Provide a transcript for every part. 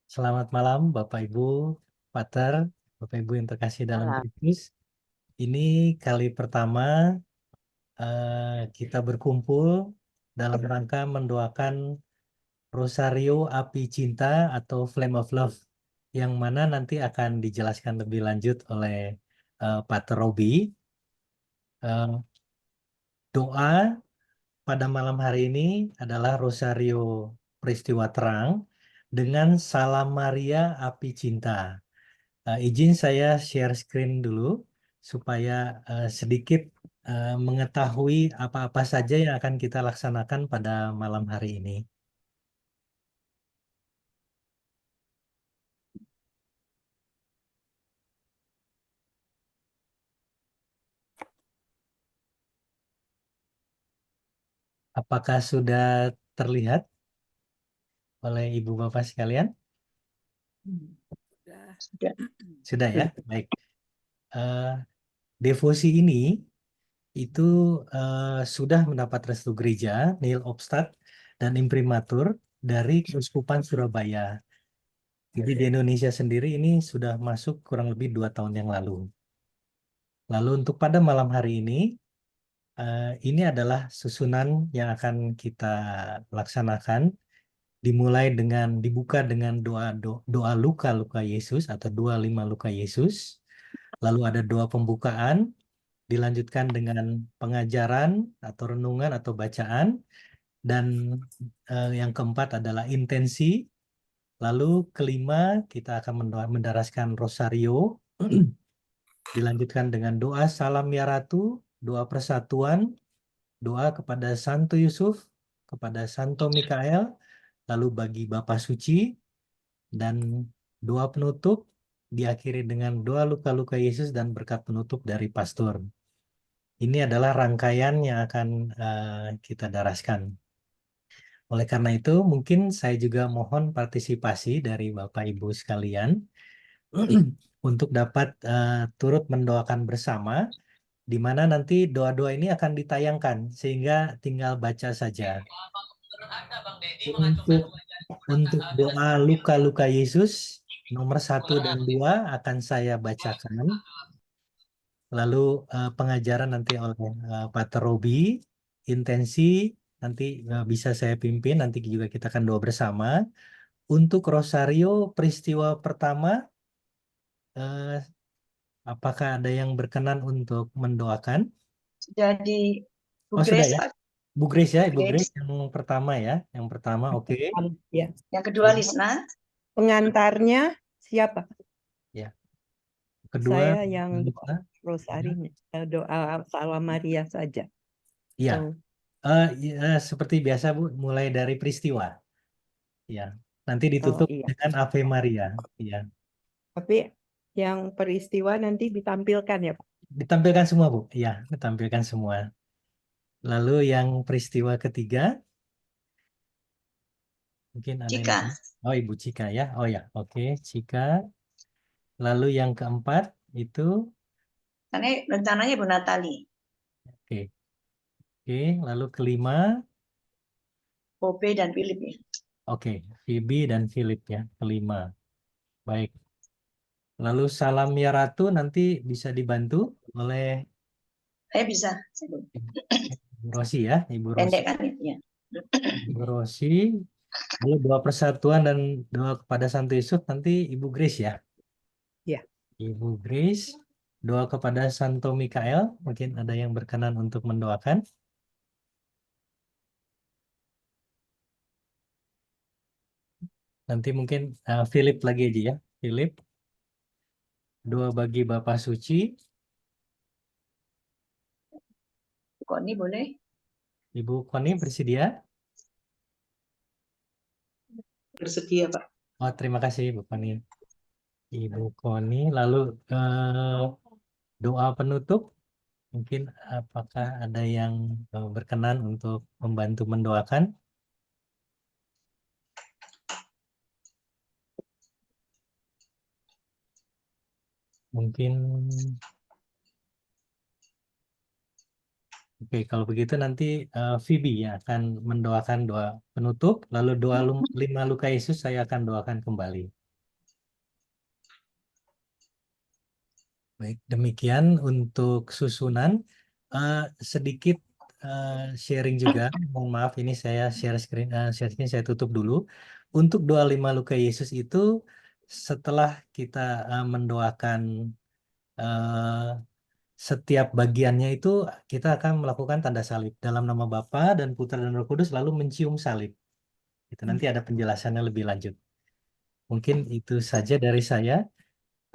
Selamat malam Bapak Ibu, Pater, Bapak Ibu yang terkasih dalam Malam. Kristus. Ini kali pertama kita berkumpul dalam rangka mendoakan Rosario Api Cinta atau Flame of Love, yang mana nanti akan dijelaskan lebih lanjut oleh Pater Robi. Doa pada malam hari ini adalah Rosario Peristiwa Terang dengan Salam Maria Api Cinta. Izin saya share screen dulu supaya sedikit mengetahui apa-apa saja yang akan kita laksanakan pada malam hari ini. Apakah sudah terlihat oleh Ibu Bapak sekalian? Sudah. Sudah ya, baik. Eh, Devosi ini itu sudah mendapat restu gereja, nihil obstat, dan imprimatur dari Keuskupan Surabaya. Jadi di Indonesia sendiri ini sudah masuk kurang lebih 2 tahun yang lalu. Lalu untuk pada malam hari ini, ini adalah susunan yang akan kita laksanakan. Dimulai dengan dibuka dengan doa luka-luka Yesus atau 25 luka Yesus. Lalu ada doa pembukaan, dilanjutkan dengan pengajaran atau renungan atau bacaan, dan yang keempat adalah intensi. Lalu kelima kita akan mendaraskan rosario, dilanjutkan dengan doa Salam Ya Ratu, doa persatuan, doa kepada Santo Yusuf, kepada Santo Mikael, lalu bagi Bapa Suci, dan doa penutup diakhiri dengan doa luka-luka Yesus dan berkat penutup dari pastor. Ini adalah rangkaian yang akan kita daraskan. Oleh karena itu, mungkin saya juga mohon partisipasi dari Bapak Ibu sekalian untuk dapat turut mendoakan bersama, di mana nanti doa-doa ini akan ditayangkan, sehingga tinggal baca saja. Untuk doa luka-luka Yesus, nomor 1 dan 2 akan saya bacakan. Lalu pengajaran nanti oleh Pater Robi, intensi nanti bisa saya pimpin, nanti juga kita akan doa bersama. Untuk Rosario peristiwa pertama, eh, apakah ada yang berkenan untuk mendoakan? Sudah di Bu Oh sudah Grace, ya, Pak. Bu Grace ya, Ibu Grace Grace. yang pertama ya, yang pertama oke. Ya. Yang kedua Lisna. Pengantarnya siapa? Ya, kedua, Saya yang Lisa. Rosari, doa Salam Maria saja. Iya, Oh, seperti biasa Bu, mulai dari peristiwa. Ya, nanti oh ditutup iya. dengan Ave Maria. Ya, Tapi yang peristiwa nanti ditampilkan ya, Pak? ditampilkan semua Bu. Ya, ditampilkan semua. Lalu yang peristiwa ketiga, mungkin ada yang Cika. oh Ibu Cika ya. Oh ya, oke, Cika. Lalu yang keempat itu Karena rencananya Bu Natali. oke. Oke, lalu kelima, Bobe dan Philip ya. oke, Phoebe dan Philip ya, kelima. Baik. Lalu Salam Ya Ratu nanti bisa dibantu oleh Saya bisa. Ibu Rosi ya, Ibu Rosi. Pendek kan itu ya. Ibu Rosi. Lalu doa persatuan dan doa kepada Santo Yusuf nanti Ibu Grace ya. Ya. Ibu Grace, doa kepada Santo Mikael, mungkin ada yang berkenan untuk mendoakan. Nanti mungkin Philip lagi aja ya. Philip, doa bagi Bapak Suci. Kok ini boleh? Ibu Koni bersedia? Bersedia, Pak. Oh, terima kasih Ibu Koni. Ibu Koni, lalu doa penutup. Mungkin apakah ada yang berkenan untuk membantu mendoakan? Mungkin, oke, kalau begitu nanti Phoebe ya akan mendoakan doa penutup, lalu doa 5 luka Yesus saya akan doakan kembali. Baik, demikian untuk susunan. Sedikit sharing juga. Mohon maaf, ini saya share screen, saya tutup dulu. Untuk doa 5 luka Yesus itu, setelah kita mendoakan setiap bagiannya itu, kita akan melakukan tanda salib. Dalam nama Bapa dan Putra dan Roh Kudus, lalu mencium salib. Itu nanti ada penjelasannya lebih lanjut. Mungkin itu saja dari saya.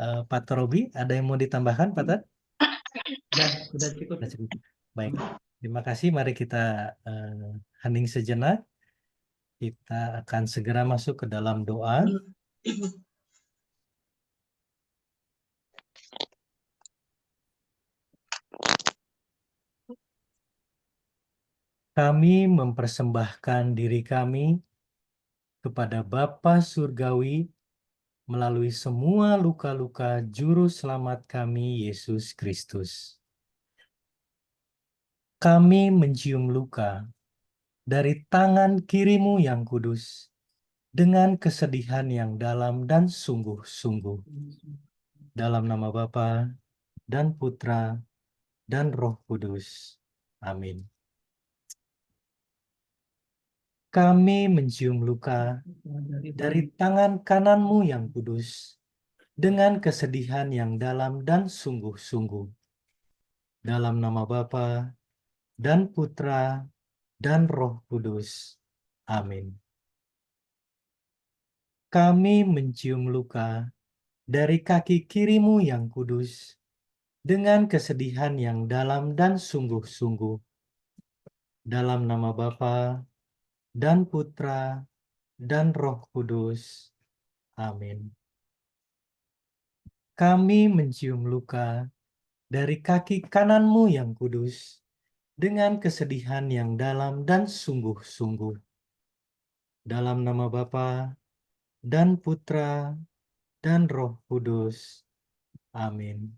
Pak Robi, ada yang mau ditambahkan, Pak Tat? Udah cukup. Sudah cukup. Baik, terima kasih. Mari kita hening sejenak. Kita akan segera masuk ke dalam doa. Kami mempersembahkan diri kami kepada Bapa Surgawi melalui semua luka-luka Juru Selamat kami, Yesus Kristus. Kami mencium luka dari tangan kiri-Mu yang kudus dengan kesedihan yang dalam dan sungguh-sungguh. Dalam nama Bapa dan Putra dan Roh Kudus. Amin. Kami mencium luka dari tangan kanan-Mu yang kudus dengan kesedihan yang dalam dan sungguh-sungguh. Dalam nama Bapa dan Putra dan Roh Kudus. Amin. Kami mencium luka dari kaki kiri-Mu yang kudus dengan kesedihan yang dalam dan sungguh-sungguh. Dalam nama Bapa dan Putra dan Roh Kudus. Amin. Kami mencium luka dari kaki kanan-Mu yang kudus dengan kesedihan yang dalam dan sungguh-sungguh. Dalam nama Bapa dan Putra dan Roh Kudus. Amin.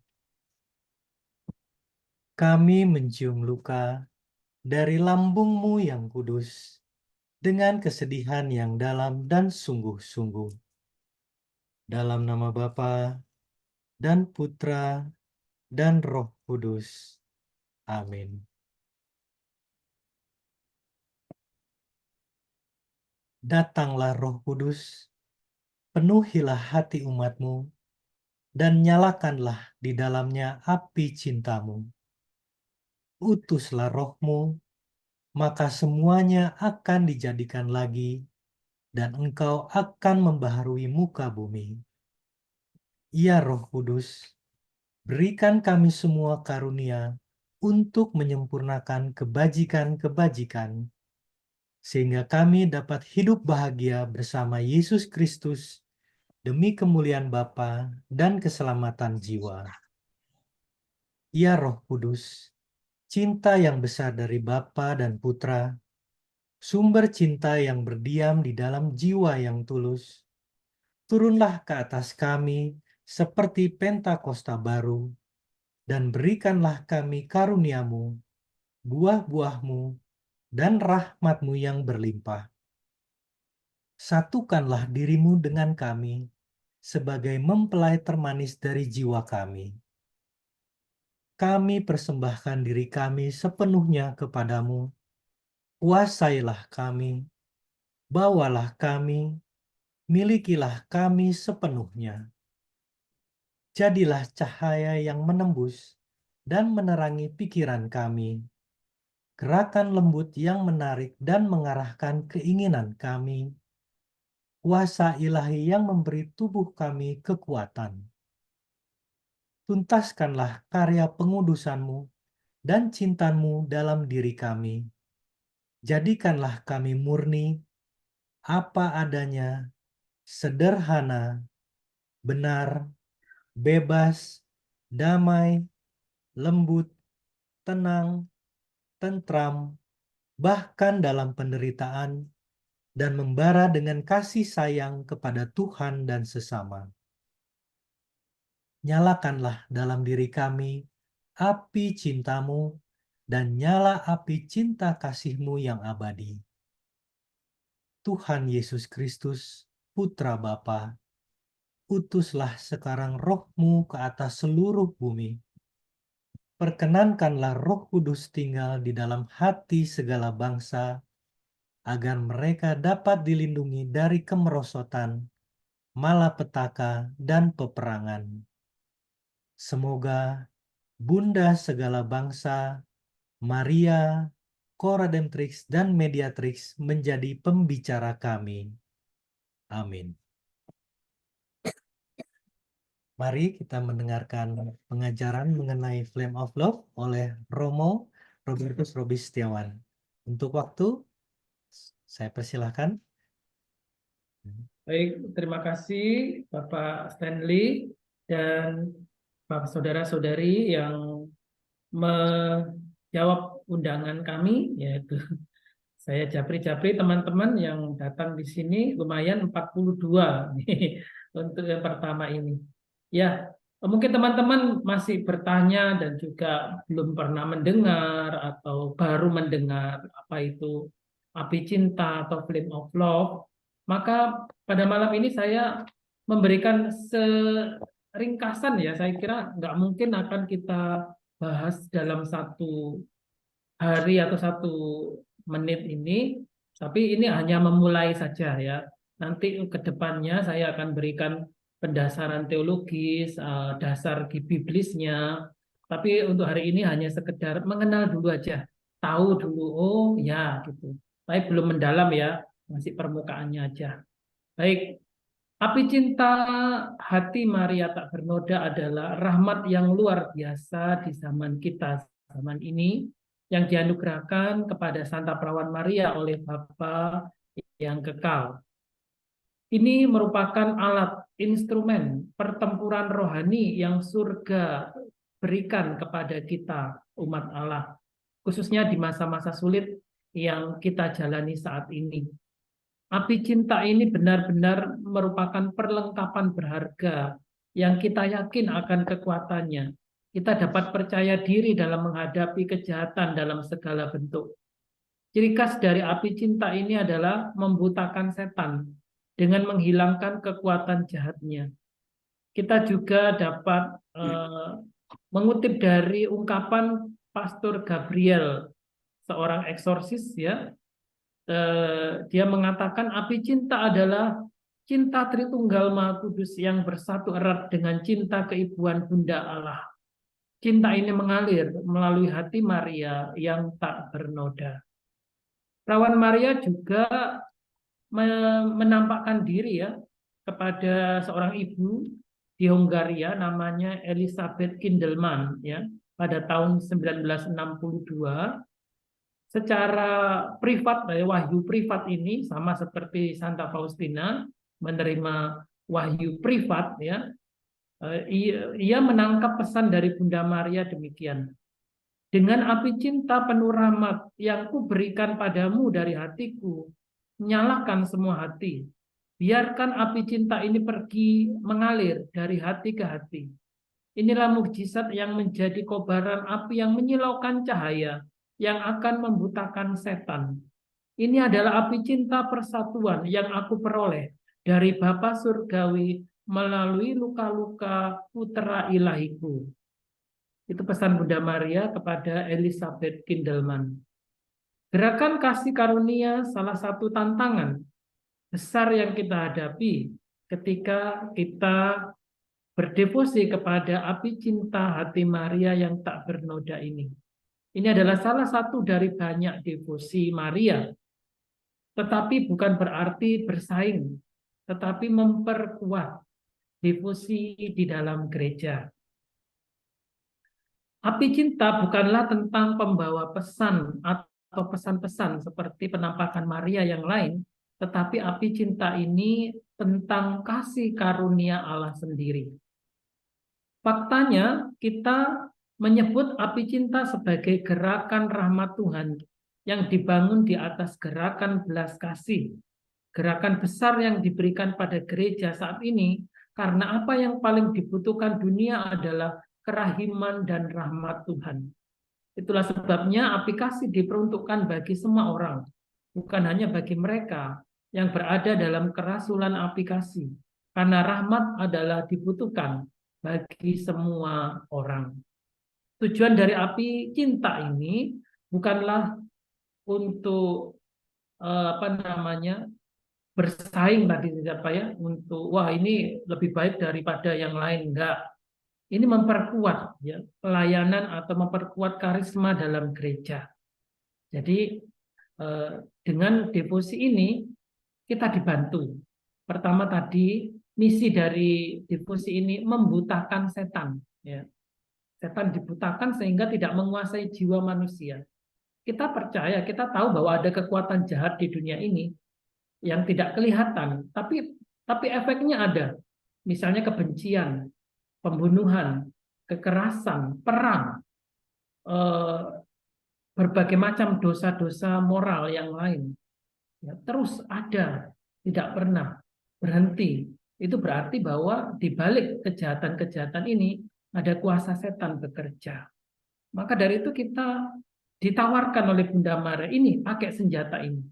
Kami mencium luka dari lambung-Mu yang kudus dengan kesedihan yang dalam dan sungguh-sungguh. Dalam nama Bapa dan Putra dan Roh Kudus. Amin. Datanglah Roh Kudus, penuhilah hati umat-Mu, dan nyalakanlah di dalamnya api cinta-Mu. Utuslah Roh-Mu, maka semuanya akan dijadikan lagi, dan Engkau akan membaharui muka bumi. Ya Roh Kudus, berikan kami semua karunia untuk menyempurnakan kebajikan-kebajikan, sehingga kami dapat hidup bahagia bersama Yesus Kristus demi kemuliaan Bapa dan keselamatan jiwa. Ya Roh Kudus, cinta yang besar dari Bapa dan Putra, sumber cinta yang berdiam di dalam jiwa yang tulus, turunlah ke atas kami seperti Pentakosta baru, dan berikanlah kami karunia-Mu, buah-buah-Mu, dan rahmat-Mu yang berlimpah. Satukanlah diri-Mu dengan kami sebagai mempelai termanis dari jiwa kami. Kami persembahkan diri kami sepenuhnya kepadamu. Kuasailah kami, bawalah kami, milikilah kami sepenuhnya. Jadilah cahaya yang menembus dan menerangi pikiran kami, gerakan lembut yang menarik dan mengarahkan keinginan kami, kuasa ilahi yang memberi tubuh kami kekuatan. Tuntaskanlah karya pengudusan-Mu dan cinta-Mu dalam diri kami. Jadikanlah kami murni, apa adanya, sederhana, benar, bebas, damai, lembut, tenang, tentram, bahkan dalam penderitaan, dan membara dengan kasih sayang kepada Tuhan dan sesama. Nyalakanlah dalam diri kami api cinta-Mu, dan nyala api cinta kasih-Mu yang abadi. Tuhan Yesus Kristus, Putra Bapa, utuslah sekarang roh-Mu ke atas seluruh bumi. Perkenankanlah Roh Kudus tinggal di dalam hati segala bangsa, agar mereka dapat dilindungi dari kemerosotan, malapetaka, dan peperangan. Semoga Bunda segala bangsa, Maria, Co-Redemptrix, dan Mediatrix menjadi pembicara kami. Amin. Mari kita mendengarkan pengajaran mengenai Flame of Love oleh Romo Robertus Robi Setiawan. Untuk waktu, saya persilahkan. Baik, terima kasih Bapak Stanley dan Bapak saudara-saudari yang menjawab undangan kami, yaitu saya japri-japri teman-teman yang datang di sini lumayan 42 nih, untuk yang pertama ini. Ya, mungkin teman-teman masih bertanya dan juga belum pernah mendengar atau baru mendengar apa itu api cinta atau flame of love. Maka pada malam ini saya memberikan seringkasan ya, saya kira nggak mungkin akan kita bahas dalam satu hari atau satu menit ini, tapi ini hanya memulai saja ya. Nanti ke depannya saya akan berikan pendasaran teologis, dasar biblisnya. Tapi untuk hari ini hanya sekedar mengenal dulu aja, tahu dulu, oh ya gitu. Tapi belum mendalam ya, masih permukaannya aja. Baik, api cinta hati Maria tak bernoda adalah rahmat yang luar biasa di zaman kita, zaman ini, yang dianugerahkan kepada Santa Perawan Maria oleh Bapa yang kekal. Ini merupakan alat instrumen pertempuran rohani yang surga berikan kepada kita, umat Allah, khususnya di masa-masa sulit yang kita jalani saat ini. Api cinta ini benar-benar merupakan perlengkapan berharga yang kita yakin akan kekuatannya. Kita dapat percaya diri dalam menghadapi kejahatan dalam segala bentuk. Ciri khas dari api cinta ini adalah membutakan setan dengan menghilangkan kekuatan jahatnya. Kita juga dapat mengutip dari ungkapan Pastor Gabriel, seorang eksorsis ya. Dia mengatakan api cinta adalah cinta Tritunggal Maha Kudus yang bersatu erat dengan cinta keibuan Bunda Allah. Cinta ini mengalir melalui hati Maria yang tak bernoda. Perawan Maria juga menampakkan diri ya kepada seorang ibu di Hongaria namanya Elisabeth Kindelman ya pada tahun 1962. Secara privat, wahyu privat ini sama seperti Santa Faustina menerima wahyu privat ya. Ia menangkap pesan dari Bunda Maria demikian. Dengan api cinta penuh rahmat yang kuberikan padamu dari hatiku, nyalakan semua hati. Biarkan api cinta ini pergi mengalir dari hati ke hati. Inilah mukjizat yang menjadi kobaran api yang menyilaukan cahaya, yang akan membutakan setan. Ini adalah api cinta persatuan yang aku peroleh dari Bapa Surgawi melalui luka-luka putra ilahiku. Itu pesan Bunda Maria kepada Elisabeth Kindelman. Gerakan kasih karunia salah satu tantangan besar yang kita hadapi ketika kita berdevosi kepada api cinta hati Maria yang tak bernoda ini. Ini adalah salah satu dari banyak devosi Maria. Tetapi bukan berarti bersaing, tetapi memperkuat devosi di dalam gereja. Api cinta bukanlah tentang pembawa pesan atau pesan-pesan seperti penampakan Maria yang lain, tetapi api cinta ini tentang kasih karunia Allah sendiri. Faktanya, kita menyebut api cinta sebagai gerakan rahmat Tuhan yang dibangun di atas gerakan belas kasih. Gerakan besar yang diberikan pada gereja saat ini, karena apa yang paling dibutuhkan dunia adalah kerahiman dan rahmat Tuhan. Itulah sebabnya api kasih diperuntukkan bagi semua orang, bukan hanya bagi mereka yang berada dalam kerasulan api kasih. karena rahmat adalah dibutuhkan bagi semua orang. Tujuan dari api cinta ini bukanlah untuk apa namanya bersaing tadi siapa ya, untuk wah ini lebih baik daripada yang lain, enggak. Ini memperkuat ya pelayanan atau memperkuat karisma dalam gereja. Jadi dengan devosi ini kita dibantu. Pertama tadi misi dari devosi ini membutakan setan. Ya. Setan dibutakan sehingga tidak menguasai jiwa manusia. Kita percaya, kita tahu bahwa ada kekuatan jahat di dunia ini yang tidak kelihatan, tapi efeknya ada. Misalnya kebencian, pembunuhan, kekerasan, perang, berbagai macam dosa-dosa moral yang lain. Ya, terus ada, tidak pernah berhenti. Itu berarti bahwa di balik kejahatan-kejahatan ini ada kuasa setan bekerja. Maka dari itu kita ditawarkan oleh Bunda Maria ini, pakai senjata ini.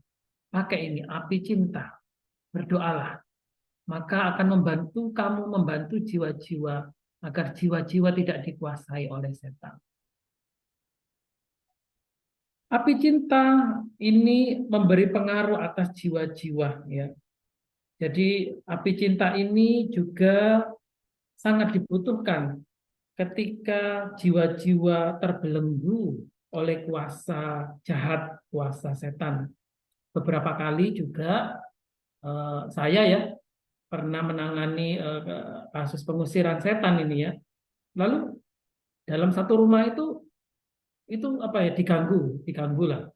Pakai ini, api cinta. Berdoalah. Maka akan membantu kamu, membantu jiwa-jiwa agar jiwa-jiwa tidak dikuasai oleh setan. Api cinta ini memberi pengaruh atas jiwa-jiwa, ya. Jadi api cinta ini juga sangat dibutuhkan ketika jiwa-jiwa terbelenggu oleh kuasa jahat, kuasa setan. Beberapa kali juga saya ya pernah menangani kasus pengusiran setan ini ya. Lalu dalam satu rumah itu apa ya, diganggu lah.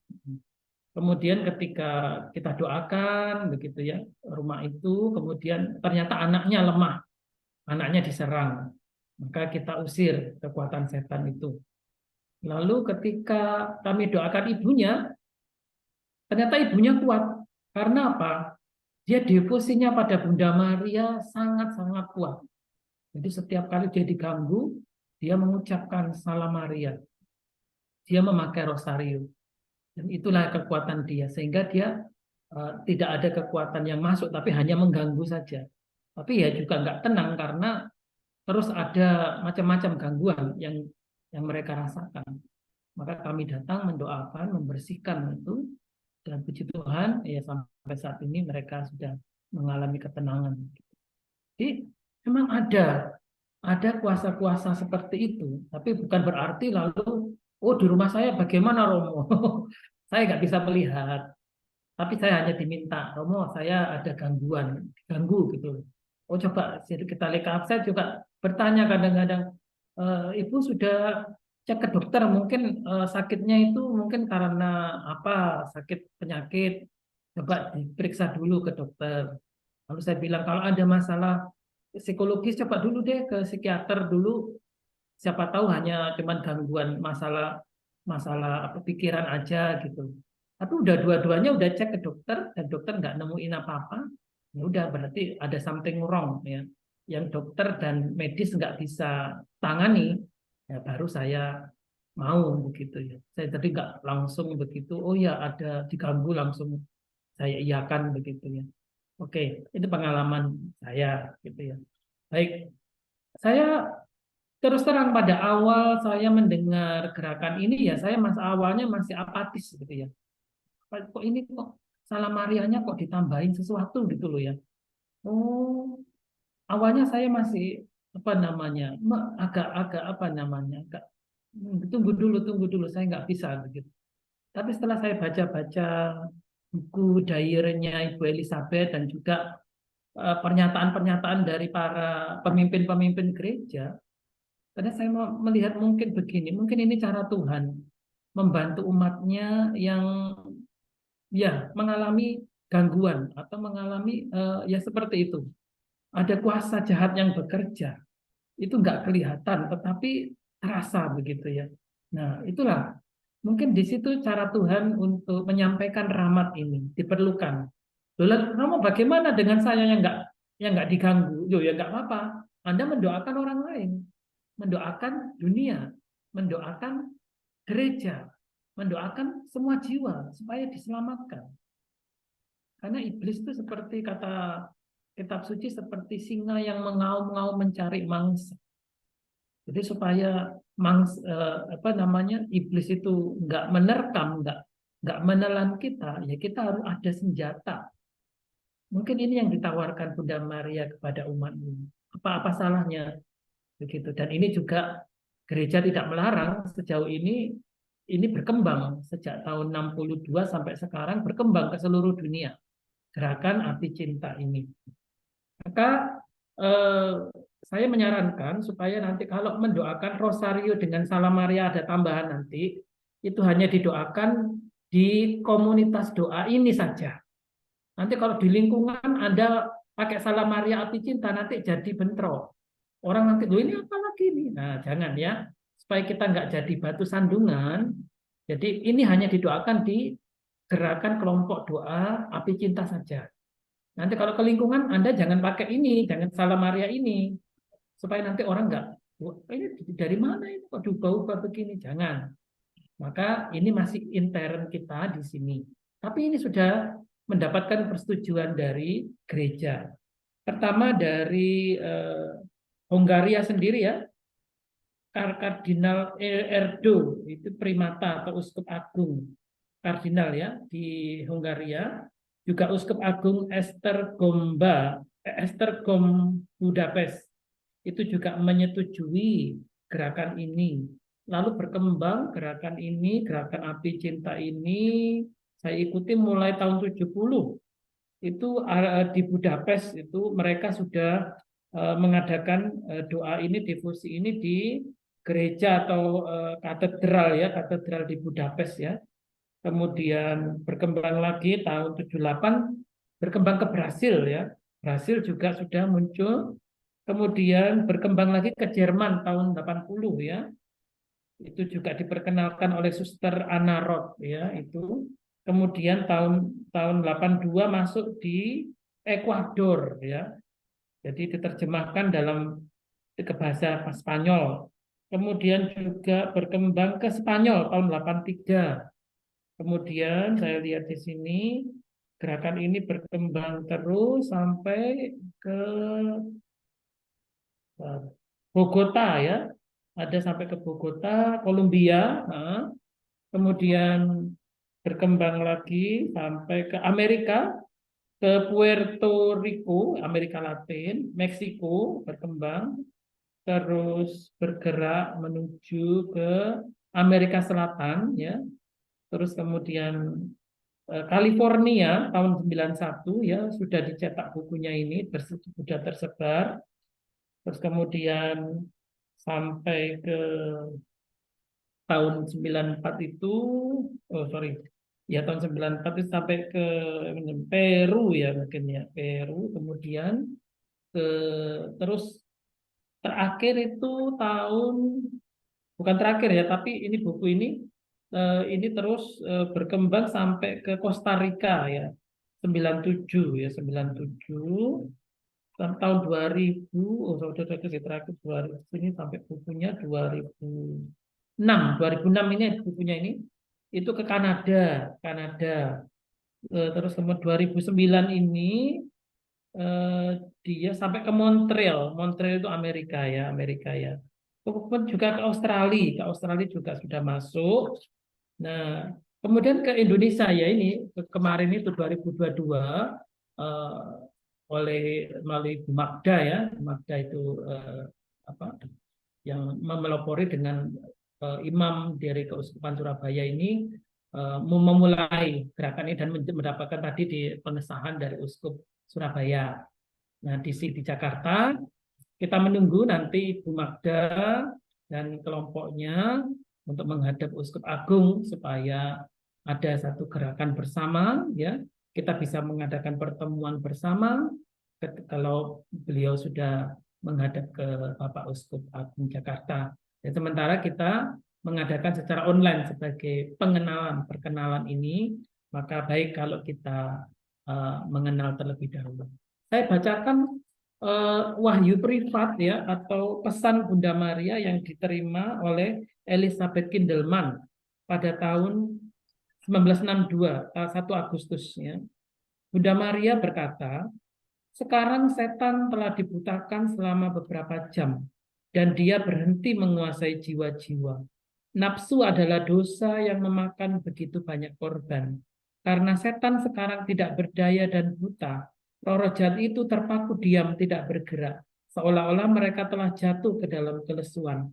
Kemudian ketika kita doakan begitu ya rumah itu, kemudian ternyata anaknya lemah, anaknya diserang, maka kita usir kekuatan setan itu. Lalu ketika kami doakan ibunya, ternyata ibunya kuat. Karena apa? Dia devosinya pada Bunda Maria sangat-sangat kuat. Jadi setiap kali dia diganggu, dia mengucapkan Salam Maria. Dia memakai rosario. Dan itulah kekuatan dia. Sehingga dia tidak ada kekuatan yang masuk, tapi hanya mengganggu saja. Tapi ya juga nggak tenang karena terus ada macam-macam gangguan yang mereka rasakan. Maka kami datang mendoakan, membersihkan itu, dan puji Tuhan, ya sampai saat ini mereka sudah mengalami ketenangan. Jadi memang ada kuasa-kuasa seperti itu, tapi bukan berarti lalu, oh di rumah saya bagaimana Romo? Saya nggak bisa melihat, tapi saya hanya diminta, Romo saya ada gangguan, diganggu gitu. Oh coba kita lihat, saya juga bertanya kadang-kadang, Ibu sudah cek ke dokter, mungkin sakitnya itu mungkin karena apa, sakit penyakit, coba diperiksa dulu ke dokter. Lalu saya bilang kalau ada masalah psikologis coba dulu deh ke psikiater dulu, siapa tahu hanya cuman gangguan masalah masalah pikiran aja gitu. Tapi udah dua-duanya udah cek ke dokter dan dokter nggak nemuin apa-apa, ya udah berarti ada something wrong ya, yang dokter dan medis nggak bisa tangani, ya baru saya mau begitu ya. Saya tadi nggak langsung begitu, oh ya ada diganggu langsung saya iyakan begitu ya. Oke, itu pengalaman saya gitu ya. Baik, saya terus terang pada awal saya mendengar gerakan ini ya saya awalnya masih apatis gitu ya. Kok ini kok Salam Marianya kok ditambahin sesuatu gitu loh ya. Oh, awalnya saya masih apa namanya agak-agak apa namanya agak tunggu dulu saya nggak bisa begitu. Tapi setelah saya baca-baca buku diary-nya Ibu Elizabeth dan juga pernyataan-pernyataan dari para pemimpin-pemimpin gereja, karena saya melihat mungkin begini, mungkin ini cara Tuhan membantu umatnya yang ya mengalami gangguan atau mengalami ya seperti itu. Ada kuasa jahat yang bekerja, itu nggak kelihatan, tetapi terasa begitu ya. Nah, itulah mungkin di situ cara Tuhan untuk menyampaikan rahmat ini diperlukan. Lalu, kamu bagaimana dengan saya yang nggak diganggu? Yo ya nggak apa-apa. Anda mendoakan orang lain, mendoakan dunia, mendoakan gereja, mendoakan semua jiwa supaya diselamatkan. Karena iblis itu seperti kata kitab suci seperti singa yang mengaum-ngaum mencari mangsa. Jadi supaya iblis itu nggak menerkam, nggak menelan kita, ya kita harus ada senjata. Mungkin ini yang ditawarkan Bunda Maria kepada umat ini. Apa salahnya begitu? Dan ini juga gereja tidak melarang sejauh ini berkembang sejak tahun 62 sampai sekarang berkembang ke seluruh dunia. Gerakan api cinta ini. Maka saya menyarankan supaya nanti kalau mendoakan rosario dengan Salam Maria ada tambahan nanti, itu hanya didoakan di komunitas doa ini saja. Nanti kalau di lingkungan Anda pakai Salam Maria api cinta, nanti jadi bentrok. Orang nanti, loh ini apa lagi nih? Nah, jangan ya. Supaya kita nggak jadi batu sandungan, jadi ini hanya didoakan di gerakan kelompok doa api cinta saja. Nanti kalau ke lingkungan, Anda jangan pakai ini, jangan Salam Maria ini. Supaya nanti orang nggak, ini dari mana ini kok diubah-ubah begini? Jangan. Maka ini masih intern kita di sini. Tapi ini sudah mendapatkan persetujuan dari gereja. Pertama dari Hongaria sendiri ya, Kardinal Erdo, itu primata atau uskup agung kardinal ya di Hongaria. Juga Uskup Agung Esztergom Budapest itu juga menyetujui gerakan ini. Lalu berkembang gerakan ini, gerakan api cinta ini saya ikuti mulai tahun 70. Itu di Budapest itu mereka sudah mengadakan doa ini, devosi ini di gereja atau katedral ya, katedral di Budapest ya. Kemudian berkembang lagi tahun 78 berkembang ke Brasil ya. Brasil juga sudah muncul. Kemudian berkembang lagi ke Jerman tahun 80 ya. Itu juga diperkenalkan oleh Suster Anna Roth ya itu. Kemudian tahun 82 masuk di Ekuador ya. Jadi diterjemahkan ke bahasa Spanyol. Kemudian juga berkembang ke Spanyol tahun 83. Kemudian saya lihat di sini gerakan ini berkembang terus sampai ke Bogota ya, ada sampai ke Bogota, Kolombia, kemudian berkembang lagi sampai ke Amerika, ke Puerto Rico, Amerika Latin, Meksiko berkembang, terus bergerak menuju ke Amerika Selatan ya. Terus kemudian California tahun 91 ya sudah dicetak bukunya ini sudah tersebar. Terus kemudian sampai ke tahun 94 itu tahun 94 itu sampai ke Peru ya mungkin ya, Peru. Kemudian terus terakhir itu bukan terakhir ya, tapi ini buku ini terus berkembang sampai ke Costa Rica ya 97 ya 97 tahun 2000 terakhir 2000 ini sampai bukunya 2006 ini bukunya ini itu ke Kanada terus kemudian 2009 ini dia sampai ke Montreal itu Amerika ya kemudian juga ke Australia juga sudah masuk. Nah, kemudian ke Indonesia ya ini kemarin itu 2022 melalui Bu Magda ya, Magda itu yang memelopori dengan imam dari Keuskupan Surabaya ini memulai gerakan ini dan mendapatkan tadi di pengesahan dari Uskup Surabaya. Nah, di Jakarta kita menunggu nanti Ibu Magda dan kelompoknya untuk menghadap Uskup Agung supaya ada satu gerakan bersama ya. Kita bisa mengadakan pertemuan bersama kalau beliau sudah menghadap ke Bapak Uskup Agung Jakarta. Dan sementara kita mengadakan secara online sebagai perkenalan ini, maka baik kalau kita mengenal terlebih dahulu. Saya bacakan wahyu privat ya atau pesan Bunda Maria yang diterima oleh Elizabeth Kindelman pada tahun 1962 1 Agustus ya. Bunda Maria berkata, Sekarang setan telah dibutakan selama beberapa jam, dan dia berhenti menguasai jiwa-jiwa. Nafsu adalah dosa yang memakan begitu banyak korban. Karena setan sekarang tidak berdaya dan buta, roh jahat itu terpaku diam tidak bergerak, seolah-olah mereka telah jatuh ke dalam kelesuan.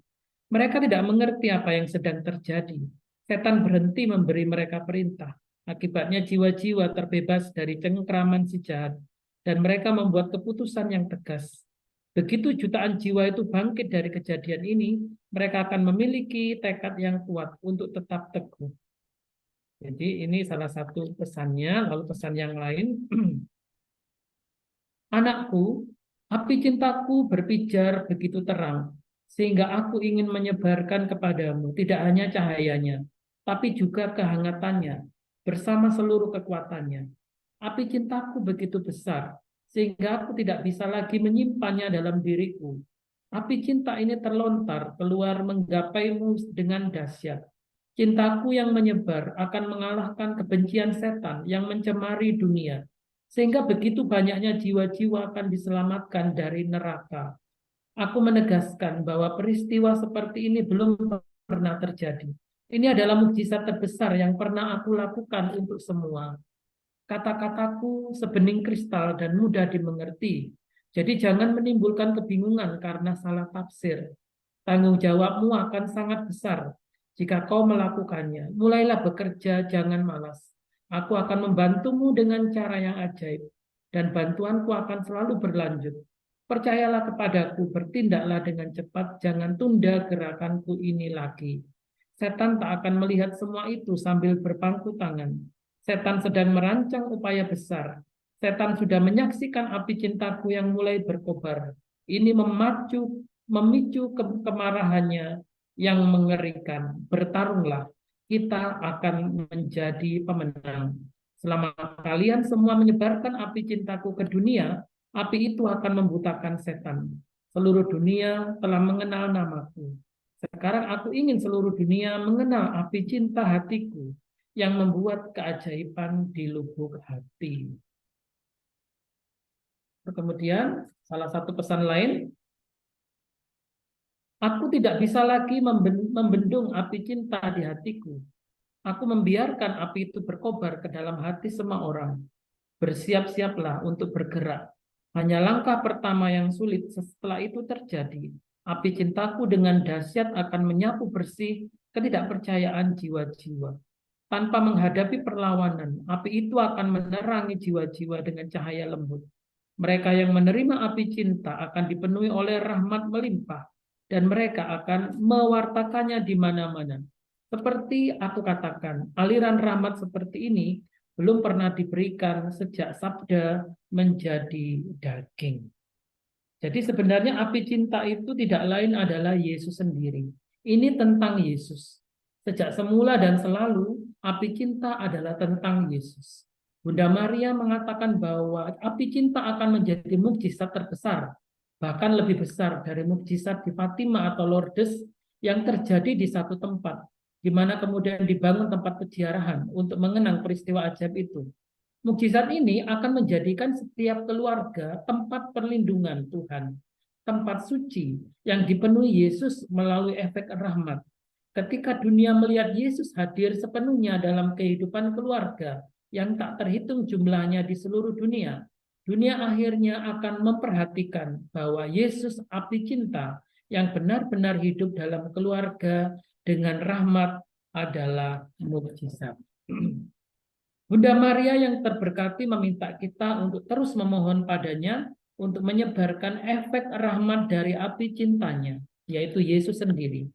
Mereka tidak mengerti apa yang sedang terjadi. Setan berhenti memberi mereka perintah. Akibatnya jiwa-jiwa terbebas dari cengkraman si jahat, dan mereka membuat keputusan yang tegas. Begitu jutaan jiwa itu bangkit dari kejadian ini, mereka akan memiliki tekad yang kuat untuk tetap teguh. Jadi ini salah satu pesannya. Lalu pesan yang lain, anakku, api cintaku berpijar begitu terang, sehingga aku ingin menyebarkan kepadamu tidak hanya cahayanya, tapi juga kehangatannya, bersama seluruh kekuatannya. Api cintaku begitu besar, sehingga aku tidak bisa lagi menyimpannya dalam diriku. Api cinta ini terlontar keluar menggapaimu dengan dahsyat. Cintaku yang menyebar akan mengalahkan kebencian setan yang mencemari dunia, sehingga begitu banyaknya jiwa-jiwa akan diselamatkan dari neraka. Aku menegaskan bahwa peristiwa seperti ini belum pernah terjadi. Ini adalah mukjizat terbesar yang pernah aku lakukan untuk semua. Kata-kataku sebening kristal dan mudah dimengerti. Jadi jangan menimbulkan kebingungan karena salah tafsir. Tanggung jawabmu akan sangat besar jika kau melakukannya. Mulailah bekerja, jangan malas. Aku akan membantumu dengan cara yang ajaib, dan bantuanku akan selalu berlanjut. Percayalah kepadaku, bertindaklah dengan cepat, jangan tunda gerakanku ini lagi. Setan tak akan melihat semua itu sambil berpangku tangan. Setan sedang merancang upaya besar. Setan sudah menyaksikan api cintaku yang mulai berkobar. Ini memicu kemarahannya yang mengerikan. Bertarunglah, kita akan menjadi pemenang. Selama kalian semua menyebarkan api cintaku ke dunia, api itu akan membutakan setan. Seluruh dunia telah mengenal namaku. Sekarang aku ingin seluruh dunia mengenal api cinta hatiku yang membuat keajaiban di lubuk hati. Kemudian, salah satu pesan lain, aku tidak bisa lagi membendung api cinta di hatiku. Aku membiarkan api itu berkobar ke dalam hati semua orang. Bersiap-siaplah untuk bergerak. Hanya langkah pertama yang sulit, setelah itu terjadi. Api cintaku dengan dahsyat akan menyapu bersih ketidakpercayaan jiwa-jiwa. Tanpa menghadapi perlawanan, api itu akan menerangi jiwa-jiwa dengan cahaya lembut. Mereka yang menerima api cinta akan dipenuhi oleh rahmat melimpah, dan mereka akan mewartakannya di mana-mana. Seperti aku katakan, aliran rahmat seperti ini belum pernah diberikan sejak sabda menjadi daging. Jadi sebenarnya api cinta itu tidak lain adalah Yesus sendiri. Ini tentang Yesus. Sejak semula dan selalu, api cinta adalah tentang Yesus. Bunda Maria mengatakan bahwa api cinta akan menjadi mukjizat terbesar, bahkan lebih besar dari mukjizat di Fatima atau Lourdes yang terjadi di satu tempat, di mana kemudian dibangun tempat peziarahan untuk mengenang peristiwa ajaib itu. Mukjizat ini akan menjadikan setiap keluarga tempat perlindungan Tuhan, tempat suci yang dipenuhi Yesus melalui efek rahmat. Ketika dunia melihat Yesus hadir sepenuhnya dalam kehidupan keluarga yang tak terhitung jumlahnya di seluruh dunia, dunia akhirnya akan memperhatikan bahwa Yesus api cinta yang benar-benar hidup dalam keluarga dengan rahmat adalah mukjizat. Bunda Maria yang terberkati meminta kita untuk terus memohon padanya untuk menyebarkan efek rahmat dari api cintanya, yaitu Yesus sendiri,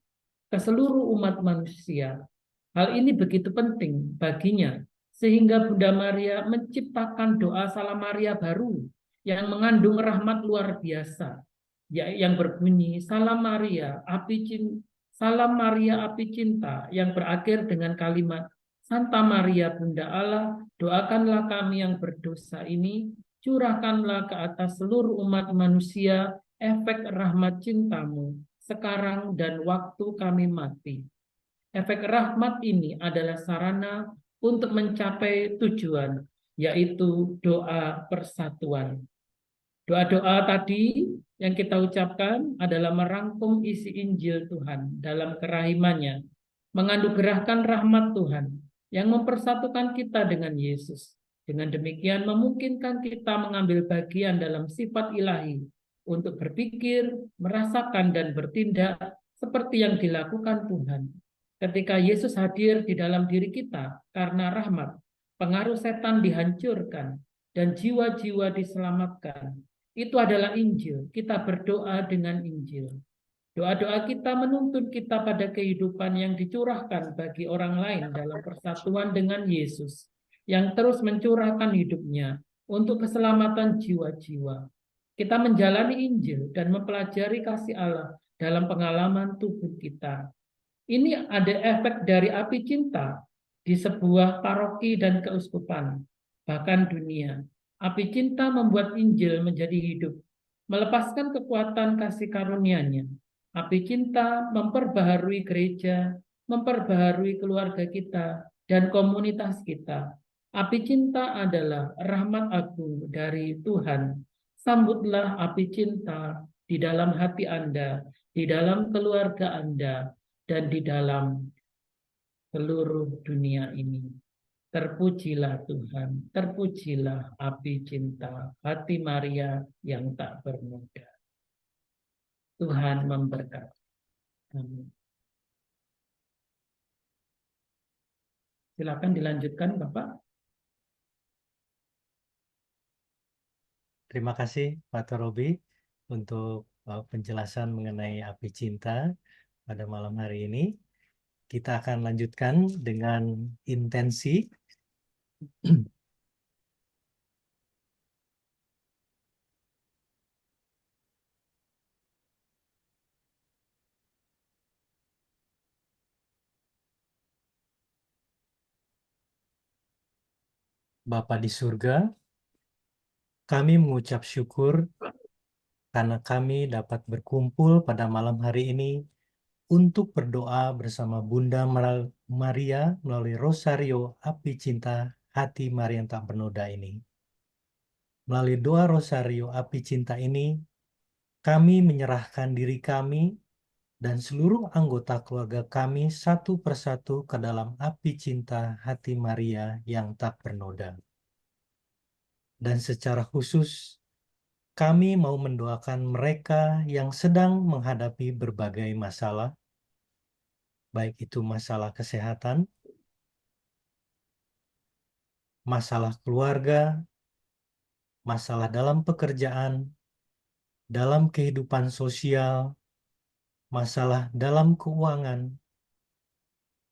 ke seluruh umat manusia. Hal ini begitu penting baginya, sehingga Bunda Maria menciptakan doa Salam Maria baru yang mengandung rahmat luar biasa, yang berbunyi Salam Maria, Salam Maria api cinta, yang berakhir dengan kalimat Santa Maria Bunda Allah, doakanlah kami yang berdosa ini, curahkanlah ke atas seluruh umat manusia efek rahmat cintamu, sekarang dan waktu kami mati. Efek rahmat ini adalah sarana untuk mencapai tujuan, yaitu doa persatuan. Doa-doa tadi yang kita ucapkan adalah merangkum isi Injil Tuhan dalam kerahimannya, menganugerahkan rahmat Tuhan yang mempersatukan kita dengan Yesus. Dengan demikian memungkinkan kita mengambil bagian dalam sifat ilahi untuk berpikir, merasakan, dan bertindak seperti yang dilakukan Tuhan. Ketika Yesus hadir di dalam diri kita karena rahmat, pengaruh setan dihancurkan, dan jiwa-jiwa diselamatkan. Itu adalah Injil. Kita berdoa dengan Injil. Doa-doa kita menuntun kita pada kehidupan yang dicurahkan bagi orang lain dalam persatuan dengan Yesus, yang terus mencurahkan hidupnya untuk keselamatan jiwa-jiwa. Kita menjalani Injil dan mempelajari kasih Allah dalam pengalaman tubuh kita. Ini ada efek dari api cinta di sebuah paroki dan keuskupan, bahkan dunia. Api cinta membuat Injil menjadi hidup, melepaskan kekuatan kasih karunia-Nya. Api cinta memperbaharui gereja, memperbaharui keluarga kita, dan komunitas kita. Api cinta adalah rahmat agung dari Tuhan. Sambutlah api cinta di dalam hati Anda, di dalam keluarga Anda, dan di dalam seluruh dunia ini. Terpujilah Tuhan, terpujilah api cinta hati Maria yang tak bernoda. Tuhan memberkati. Amin. Silakan dilanjutkan, Bapak. Terima kasih Pak Robi untuk penjelasan mengenai api cinta pada malam hari ini. Kita akan lanjutkan dengan intensi. Bapa di surga, kami mengucap syukur karena kami dapat berkumpul pada malam hari ini untuk berdoa bersama Bunda Maria melalui Rosario Api Cinta Hati Maria yang tak bernoda ini. Melalui doa Rosario Api Cinta ini, kami menyerahkan diri kami dan seluruh anggota keluarga kami satu persatu ke dalam api cinta hati Maria yang tak bernoda. Dan secara khusus, kami mau mendoakan mereka yang sedang menghadapi berbagai masalah, baik itu masalah kesehatan, masalah keluarga, masalah dalam pekerjaan, dalam kehidupan sosial, masalah dalam keuangan,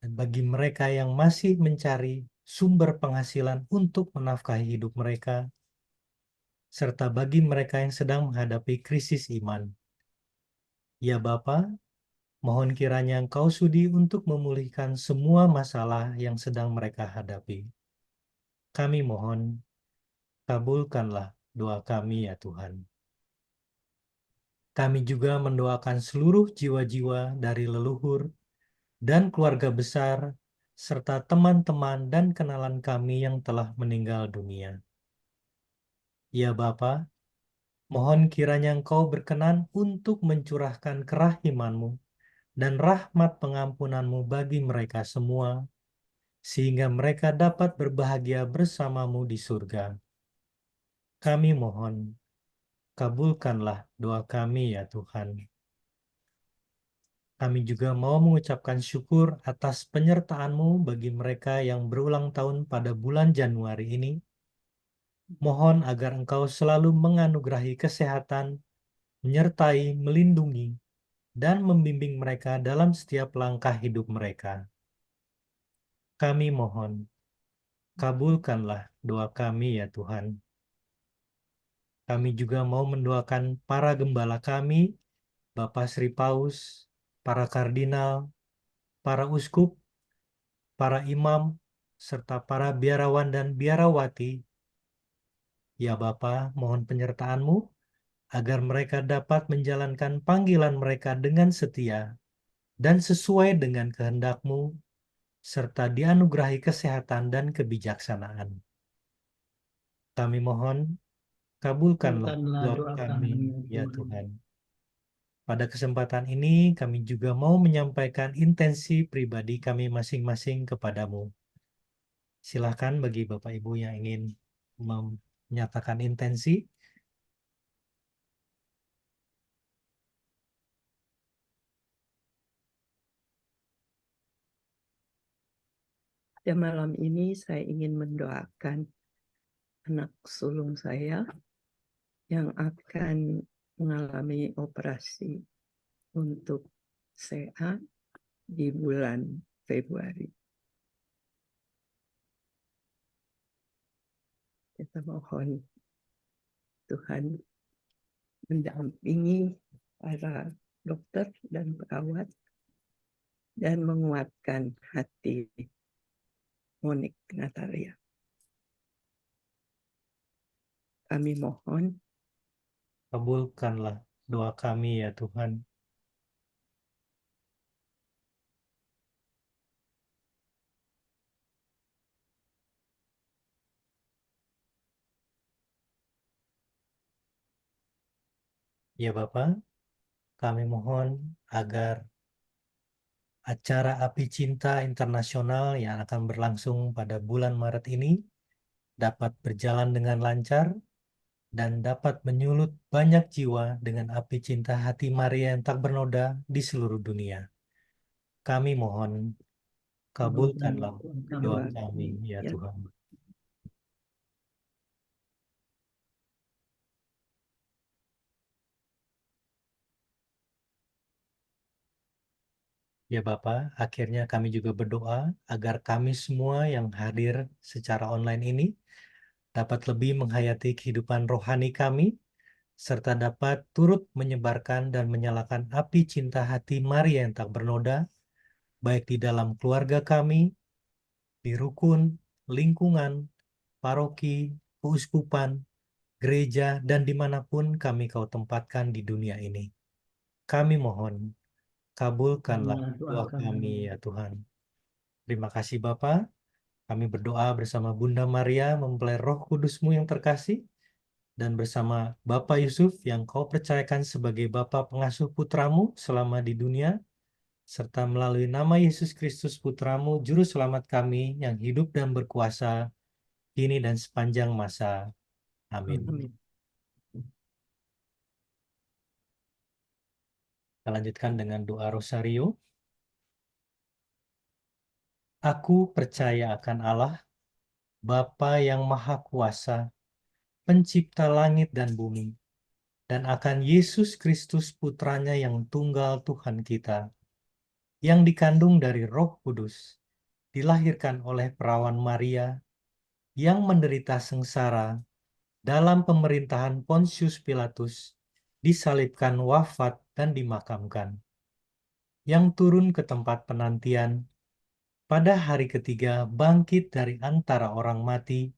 dan bagi mereka yang masih mencari sumber penghasilan untuk menafkahi hidup mereka, serta bagi mereka yang sedang menghadapi krisis iman. Ya Bapa, mohon kiranya Engkau sudi untuk memulihkan semua masalah yang sedang mereka hadapi. Kami mohon, kabulkanlah doa kami ya Tuhan. Kami juga mendoakan seluruh jiwa-jiwa dari leluhur dan keluarga besar, serta teman-teman dan kenalan kami yang telah meninggal dunia. Ya Bapa, mohon kiranya Engkau berkenan untuk mencurahkan kerahiman-Mu dan rahmat pengampunan-Mu bagi mereka semua, sehingga mereka dapat berbahagia bersama-Mu di surga. Kami mohon, kabulkanlah doa kami ya Tuhan. Kami juga mau mengucapkan syukur atas penyertaan-Mu bagi mereka yang berulang tahun pada bulan Januari ini. Mohon agar Engkau selalu menganugerahi kesehatan, menyertai, melindungi, dan membimbing mereka dalam setiap langkah hidup mereka. Kami mohon, kabulkanlah doa kami ya Tuhan. Kami juga mau mendoakan para gembala kami, Bapak Sri Paus, para kardinal, para uskup, para imam, serta para biarawan dan biarawati. Ya Bapa, mohon penyertaan-Mu agar mereka dapat menjalankan panggilan mereka dengan setia dan sesuai dengan kehendak-Mu, serta dianugerahi kesehatan dan kebijaksanaan. Kami mohon, Kabulkanlah Kabulkanlah doa doa kami, kami, ya Tuhan. Tuhan. Pada kesempatan ini, kami juga mau menyampaikan intensi pribadi kami masing-masing kepadamu. Silakan bagi Bapak Ibu yang ingin menyatakan intensi. Pada malam ini saya ingin mendoakan anak sulung saya yang akan mengalami operasi untuk sehat di bulan Februari. Kita mohon Tuhan mendampingi para dokter dan perawat dan menguatkan hati Monik Natalia. Kami mohon Kabulkanlah doa kami, ya Tuhan. Ya Bapak, kami mohon agar acara Api Cinta Internasional yang akan berlangsung pada bulan Maret ini dapat berjalan dengan lancar dan dapat menyulut banyak jiwa dengan api cinta hati Maria yang tak bernoda di seluruh dunia. Kami mohon, kabulkanlah doa doa kami, ya ya. Tuhan. Ya Bapak, akhirnya kami juga berdoa agar kami semua yang hadir secara online ini dapat lebih menghayati kehidupan rohani kami, serta dapat turut menyebarkan dan menyalakan api cinta hati Maria yang tak bernoda, baik di dalam keluarga kami, di rukun, lingkungan, paroki, keuskupan, gereja, dan dimanapun kami kau tempatkan di dunia ini. Kami mohon, kabulkanlah doa kami, ya Tuhan. Terima kasih Bapa. Kami berdoa bersama Bunda Maria mempelai Roh Kudus-Mu yang terkasih, dan bersama Bapak Yusuf yang kau percayakan sebagai Bapa pengasuh putramu selama di dunia, serta melalui nama Yesus Kristus putramu, Juru Selamat kami yang hidup dan berkuasa, kini dan sepanjang masa. Amin. Amin. Kita lanjutkan dengan doa Rosario. Aku percaya akan Allah, Bapa yang Maha Kuasa, Pencipta langit dan bumi, dan akan Yesus Kristus Putranya yang tunggal Tuhan kita, yang dikandung dari Roh Kudus, dilahirkan oleh perawan Maria, yang menderita sengsara dalam pemerintahan Pontius Pilatus, disalibkan, wafat, dan dimakamkan, yang turun ke tempat penantian, pada hari ketiga bangkit dari antara orang mati,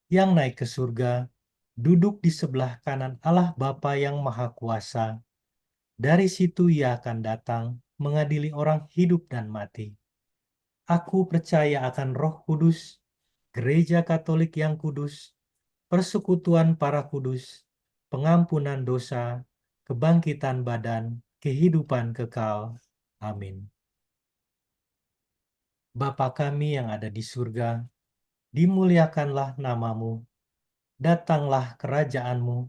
yang naik ke surga, duduk di sebelah kanan Allah Bapa yang Maha Kuasa. Dari situ Ia akan datang mengadili orang hidup dan mati. Aku percaya akan Roh Kudus, Gereja Katolik yang kudus, persekutuan para kudus, pengampunan dosa, kebangkitan badan, kehidupan kekal. Amin. Bapa kami yang ada di surga, dimuliakanlah nama-Mu, datanglah kerajaan-Mu,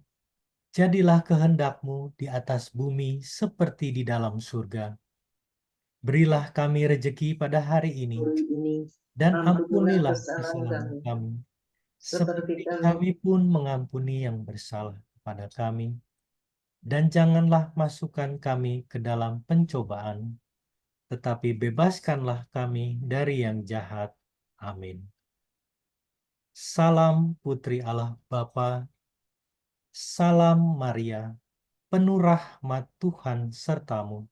jadilah kehendak-Mu di atas bumi seperti di dalam surga. Berilah kami rejeki pada hari ini, dan ampunilah kesalahan kami, seperti kami pun mengampuni yang bersalah kepada kami. Dan janganlah masukkan kami ke dalam pencobaan, tetapi bebaskanlah kami dari yang jahat. Amin. Salam Putri Allah Bapa, salam Maria, penuh rahmat Tuhan sertamu.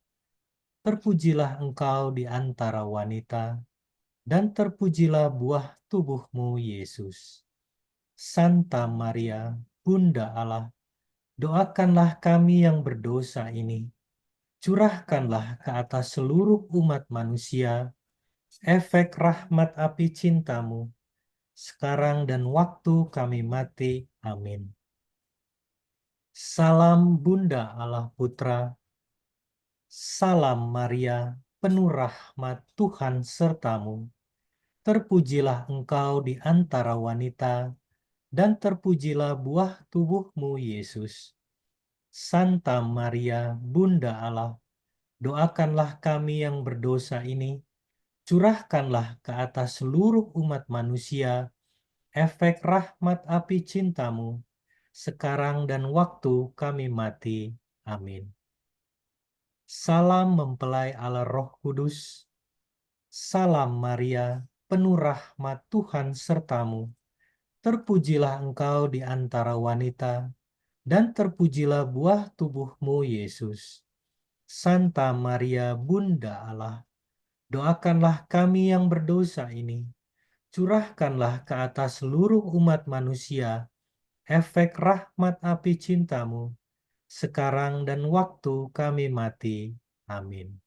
Terpujilah engkau di antara wanita, dan terpujilah buah tubuhmu, Yesus. Santa Maria, Bunda Allah, doakanlah kami yang berdosa ini, curahkanlah ke atas seluruh umat manusia efek rahmat api cintamu, sekarang dan waktu kami mati. Amin. Salam Bunda Allah Putra, salam Maria, penuh rahmat Tuhan sertamu. Terpujilah engkau di antara wanita, dan terpujilah buah tubuhmu, Yesus. Santa Maria, Bunda Allah, doakanlah kami yang berdosa ini, curahkanlah ke atas seluruh umat manusia efek rahmat api cintamu, sekarang dan waktu kami mati. Amin. Salam mempelai Allah Roh Kudus, salam Maria, penuh rahmat Tuhan sertamu. Terpujilah engkau di antara wanita, dan terpujilah buah tubuhmu, Yesus. Santa Maria, Bunda Allah, doakanlah kami yang berdosa ini, curahkanlah ke atas seluruh umat manusia efek rahmat api cintamu, sekarang dan waktu kami mati. Amin.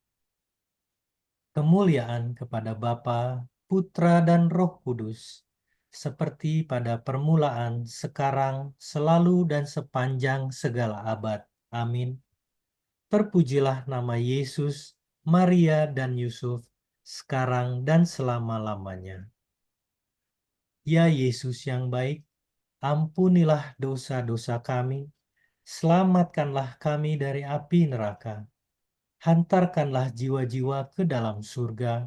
Kemuliaan kepada Bapa, Putra, dan Roh Kudus, seperti pada permulaan, sekarang, selalu, dan sepanjang segala abad. Amin. Terpujilah nama Yesus, Maria, dan Yusuf, sekarang dan selama-lamanya. Ya Yesus yang baik, ampunilah dosa-dosa kami, selamatkanlah kami dari api neraka, hantarkanlah jiwa-jiwa ke dalam surga,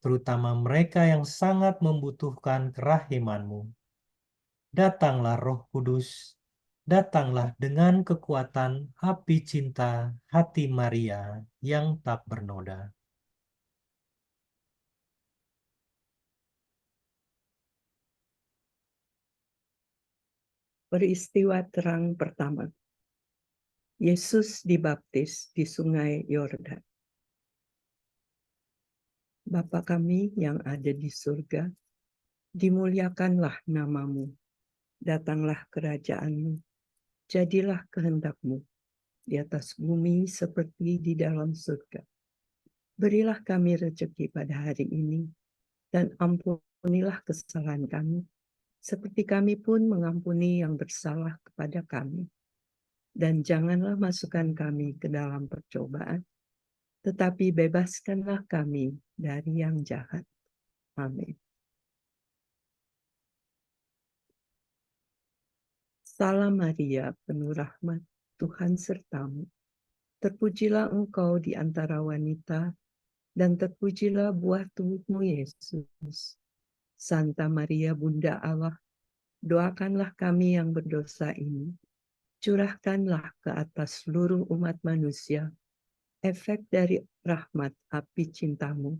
terutama mereka yang sangat membutuhkan kerahiman-Mu. Datanglah Roh Kudus, datanglah dengan kekuatan api cinta hati Maria yang tak bernoda. Peristiwa terang pertama. Yesus dibaptis di Sungai Yordan. Bapa kami yang ada di surga, dimuliakanlah namamu. Datanglah kerajaanmu. Jadilah kehendakmu di atas bumi seperti di dalam surga. Berilah kami rezeki pada hari ini, dan ampunilah kesalahan kami, seperti kami pun mengampuni yang bersalah kepada kami. Dan janganlah masukkan kami ke dalam percobaan, tetapi bebaskanlah kami dari yang jahat. Amin. Salam Maria, penuh rahmat, Tuhan sertamu. Terpujilah engkau di antara wanita, dan terpujilah buah tubuhmu, Yesus. Santa Maria, Bunda Allah, doakanlah kami yang berdosa ini, curahkanlah ke atas seluruh umat manusia efek dari rahmat api cintamu,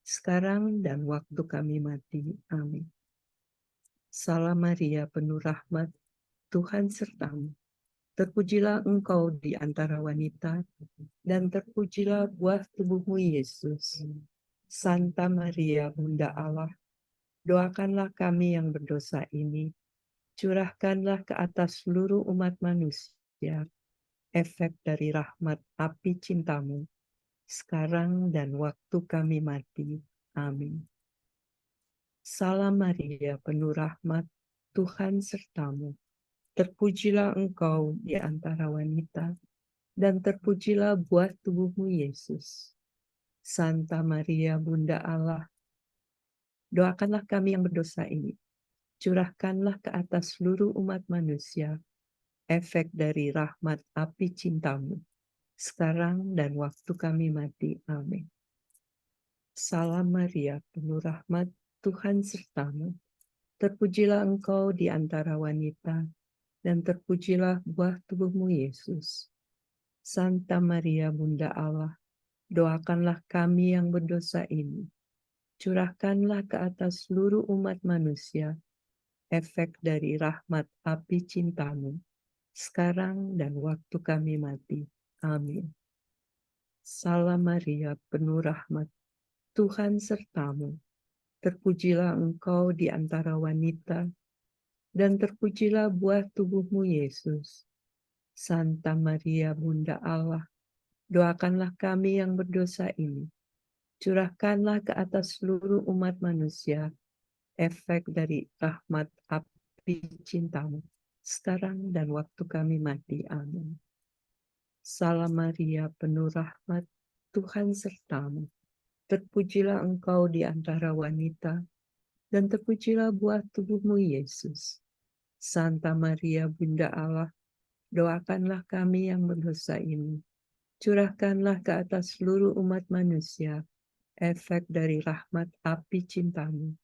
sekarang dan waktu kami mati. Amin. Salam Maria, penuh rahmat, Tuhan sertamu. Terpujilah engkau di antara wanita, dan terpujilah buah tubuhmu, Yesus. Santa Maria, Bunda Allah, doakanlah kami yang berdosa ini, curahkanlah ke atas seluruh umat manusia efek dari rahmat api cintamu, sekarang dan waktu kami mati. Amin. Salam Maria, penuh rahmat, Tuhan sertamu. Terpujilah engkau di antara wanita, dan terpujilah buah tubuhmu, Yesus. Santa Maria, Bunda Allah, doakanlah kami yang berdosa ini, curahkanlah ke atas seluruh umat manusia efek dari rahmat api cintamu, sekarang dan waktu kami mati. Amin. Salam Maria, penuh rahmat, Tuhan sertamu. Terpujilah engkau di antara wanita, dan terpujilah buah tubuhmu, Yesus. Santa Maria, Bunda Allah, doakanlah kami yang berdosa ini, curahkanlah ke atas seluruh umat manusia efek dari rahmat api cintamu, sekarang dan waktu kami mati. Amin. Salam Maria, penuh rahmat, Tuhan sertamu. Terpujilah engkau di antara wanita, dan terpujilah buah tubuhmu, Yesus. Santa Maria, Bunda Allah, doakanlah kami yang berdosa ini, curahkanlah ke atas seluruh umat manusia efek dari rahmat api cintamu, sekarang dan waktu kami mati. Amin. Salam Maria, penuh rahmat, Tuhan sertamu. Terpujilah engkau di antara wanita, dan terpujilah buah tubuhmu, Yesus. Santa Maria, Bunda Allah, doakanlah kami yang berdosa ini. Curahkanlah ke atas seluruh umat manusia efek dari rahmat api cintamu,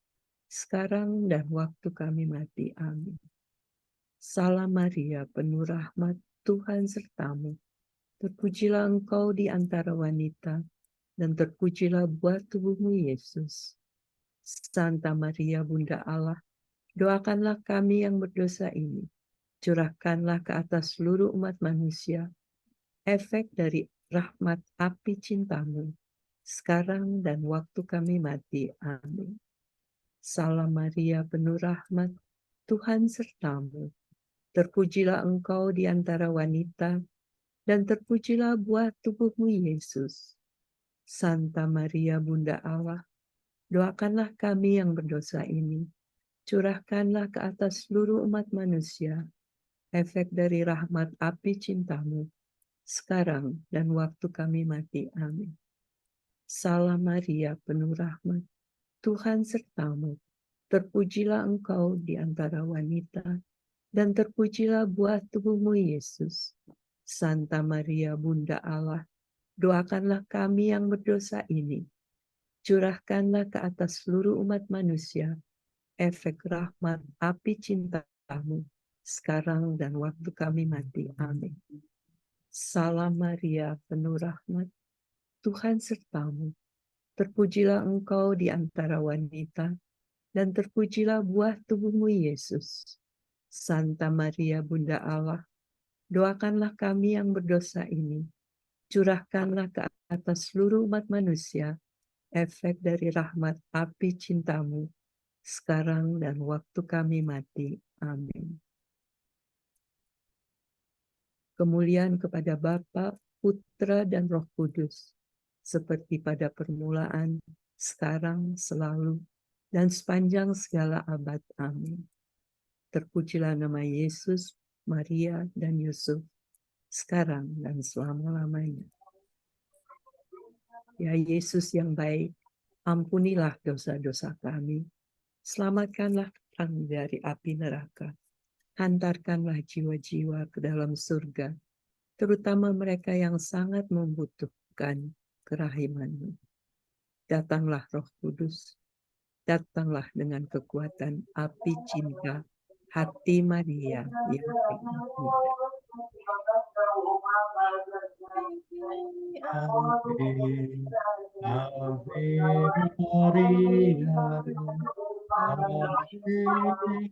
sekarang dan waktu kami mati. Amin. Salam Maria, penuh rahmat, Tuhan sertamu. Terpujilah engkau di antara wanita, dan terpujilah buah tubuhmu, Yesus. Santa Maria, Bunda Allah, doakanlah kami yang berdosa ini. Curahkanlah ke atas seluruh umat manusia efek dari rahmat api cintamu, sekarang dan waktu kami mati. Amin. Salam Maria, penuh rahmat, Tuhan sertamu. Terpujilah engkau di antara wanita, dan terpujilah buah tubuhmu, Yesus. Santa Maria, Bunda Allah, doakanlah kami yang berdosa ini. Curahkanlah ke atas seluruh umat manusia efek dari rahmat api cintamu, sekarang dan waktu kami mati. Amin. Salam Maria, penuh rahmat, Tuhan sertamu. Terpujilah engkau di antara wanita, dan terpujilah buah tubuhmu, Yesus. Santa Maria, Bunda Allah, doakanlah kami yang berdosa ini. Curahkanlah ke atas seluruh umat manusia efek rahmat api cintamu, sekarang dan waktu kami mati. Amin. Salam Maria, penuh rahmat, Tuhan sertamu. Terpujilah engkau di antara wanita, dan terpujilah buah tubuhmu, Yesus. Santa Maria, Bunda Allah, doakanlah kami yang berdosa ini. Curahkanlah ke atas seluruh umat manusia efek dari rahmat api cintamu, sekarang dan waktu kami mati. Amin. Kemuliaan kepada Bapa, Putra, dan Roh Kudus, seperti pada permulaan, sekarang, selalu, dan sepanjang segala abad. Amin. Terpujilah nama Yesus, Maria, dan Yusuf, sekarang dan selama-lamanya. Ya Yesus yang baik, ampunilah dosa-dosa kami, selamatkanlah kami dari api neraka, hantarkanlah jiwa-jiwa ke dalam surga, terutama mereka yang sangat membutuhkan kerahiman-Mu. Datanglah Roh Kudus, datanglah dengan kekuatan api cinta hati Maria yang penuh muda. Ave, Ave Maria, Ave, Ave Maria,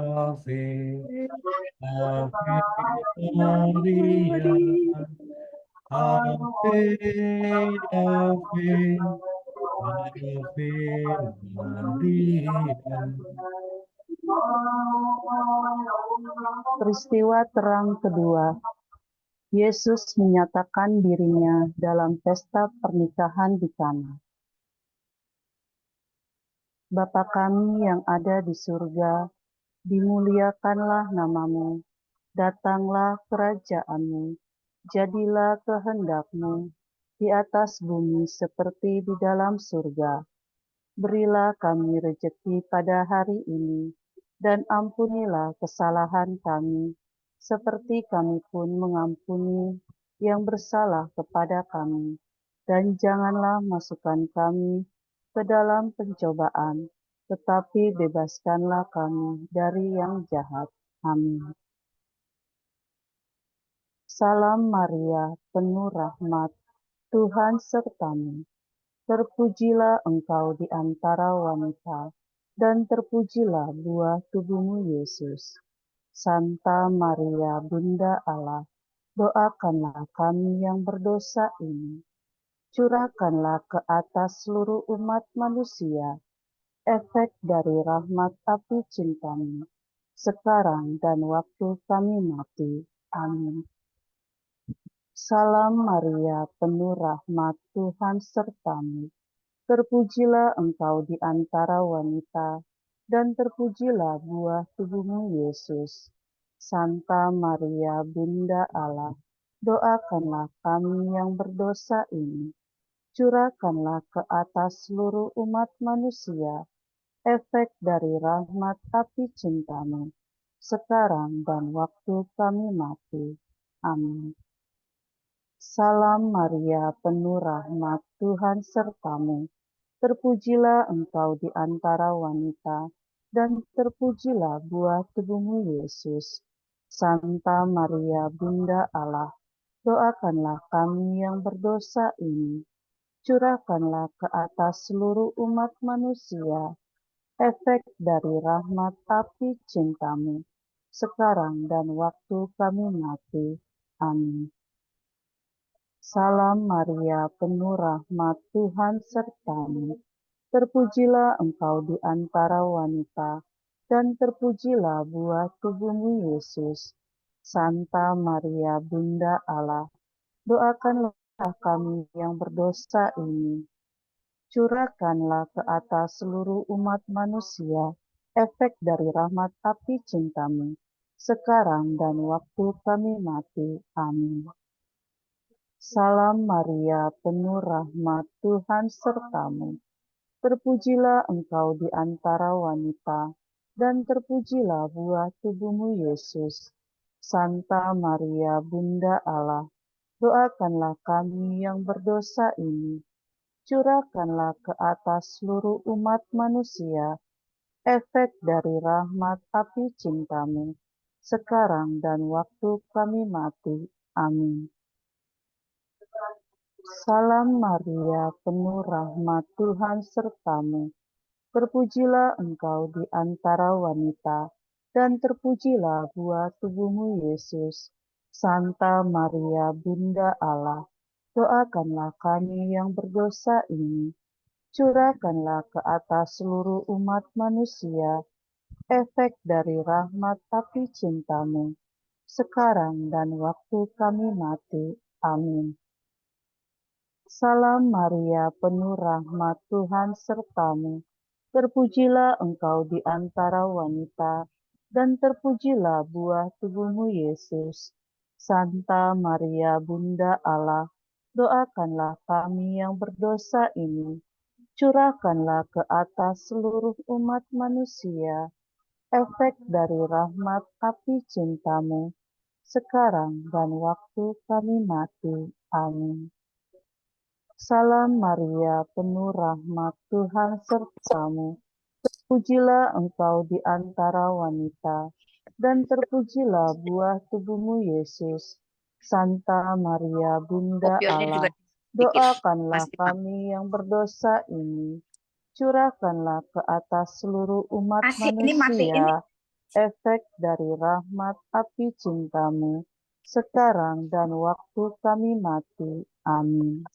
Ave, Ave Maria, Ave, Ave Maria. Peristiwa terang kedua, Yesus menyatakan dirinya dalam pesta pernikahan di Kana. Bapa kami yang ada di surga, dimuliakanlah namamu, datanglah kerajaanmu, jadilah kehendak-Mu di atas bumi seperti di dalam surga. Berilah kami rejeki pada hari ini, dan ampunilah kesalahan kami, seperti kami pun mengampuni yang bersalah kepada kami. Dan janganlah masukkan kami ke dalam pencobaan, tetapi bebaskanlah kami dari yang jahat. Amin. Salam Maria, penuh rahmat, Tuhan sertamu. Terpujilah engkau di antara wanita, dan terpujilah buah tubuhmu, Yesus. Santa Maria, Bunda Allah, doakanlah kami yang berdosa ini. Curahkanlah ke atas seluruh umat manusia efek dari rahmat api cintamu, sekarang dan waktu kami mati. Amin. Salam Maria, penuh rahmat, Tuhan sertamu. Terpujilah engkau di antara wanita, dan terpujilah buah tubuhmu, Yesus. Santa Maria, Bunda Allah, doakanlah kami yang berdosa ini. Curahkanlah ke atas seluruh umat manusia efek dari rahmat api cintamu, sekarang dan waktu kami mati. Amin. Salam Maria, penuh rahmat, Tuhan sertamu. Terpujilah engkau di antara wanita, dan terpujilah buah tubuhmu, Yesus. Santa Maria, Bunda Allah, doakanlah kami yang berdosa ini. Curahkanlah ke atas seluruh umat manusia efek dari rahmat api cintamu, sekarang dan waktu kami mati. Amin. Salam Maria, penuh rahmat, Tuhan sertamu. Terpujilah engkau di antara wanita, dan terpujilah buah tubuhmu, Yesus. Santa Maria, Bunda Allah, doakanlah kami yang berdosa ini. Curahkanlah ke atas seluruh umat manusia efek dari rahmat api cintamu, sekarang dan waktu kami mati. Amin. Salam Maria, penuh rahmat, Tuhan sertamu. Terpujilah engkau di antara wanita, dan terpujilah buah tubuhmu, Yesus. Santa Maria, Bunda Allah, doakanlah kami yang berdosa ini. Curahkanlah ke atas seluruh umat manusia efek dari rahmat api cintamu, sekarang dan waktu kami mati. Amin. Salam Maria, penuh rahmat, Tuhan sertamu. Terpujilah engkau di antara wanita, dan terpujilah buah tubuhmu, Yesus. Santa Maria, Bunda Allah, doakanlah kami yang berdosa ini. Curahkanlah ke atas seluruh umat manusia efek dari rahmat api cintamu, sekarang dan waktu kami mati. Amin. Salam Maria, penuh rahmat, Tuhan sertamu. Terpujilah engkau di antara wanita, dan terpujilah buah tubuhmu, Yesus. Santa Maria, Bunda Allah, doakanlah kami yang berdosa ini. Curahkanlah ke atas seluruh umat manusia efek dari rahmat api cintamu, sekarang dan waktu kami mati. Amin. Salam Maria, penuh rahmat, Tuhan sertamu. Terpujilah engkau di antara wanita, dan terpujilah buah tubuhmu, Yesus. Santa Maria, Bunda Opioidnya juga Allah, dikit, doakanlah Mas Imam. kami yang berdosa ini. Curahkanlah ke atas seluruh umat Masih ini manusia efek dari rahmat api cintamu, sekarang dan waktu kami mati. Amin.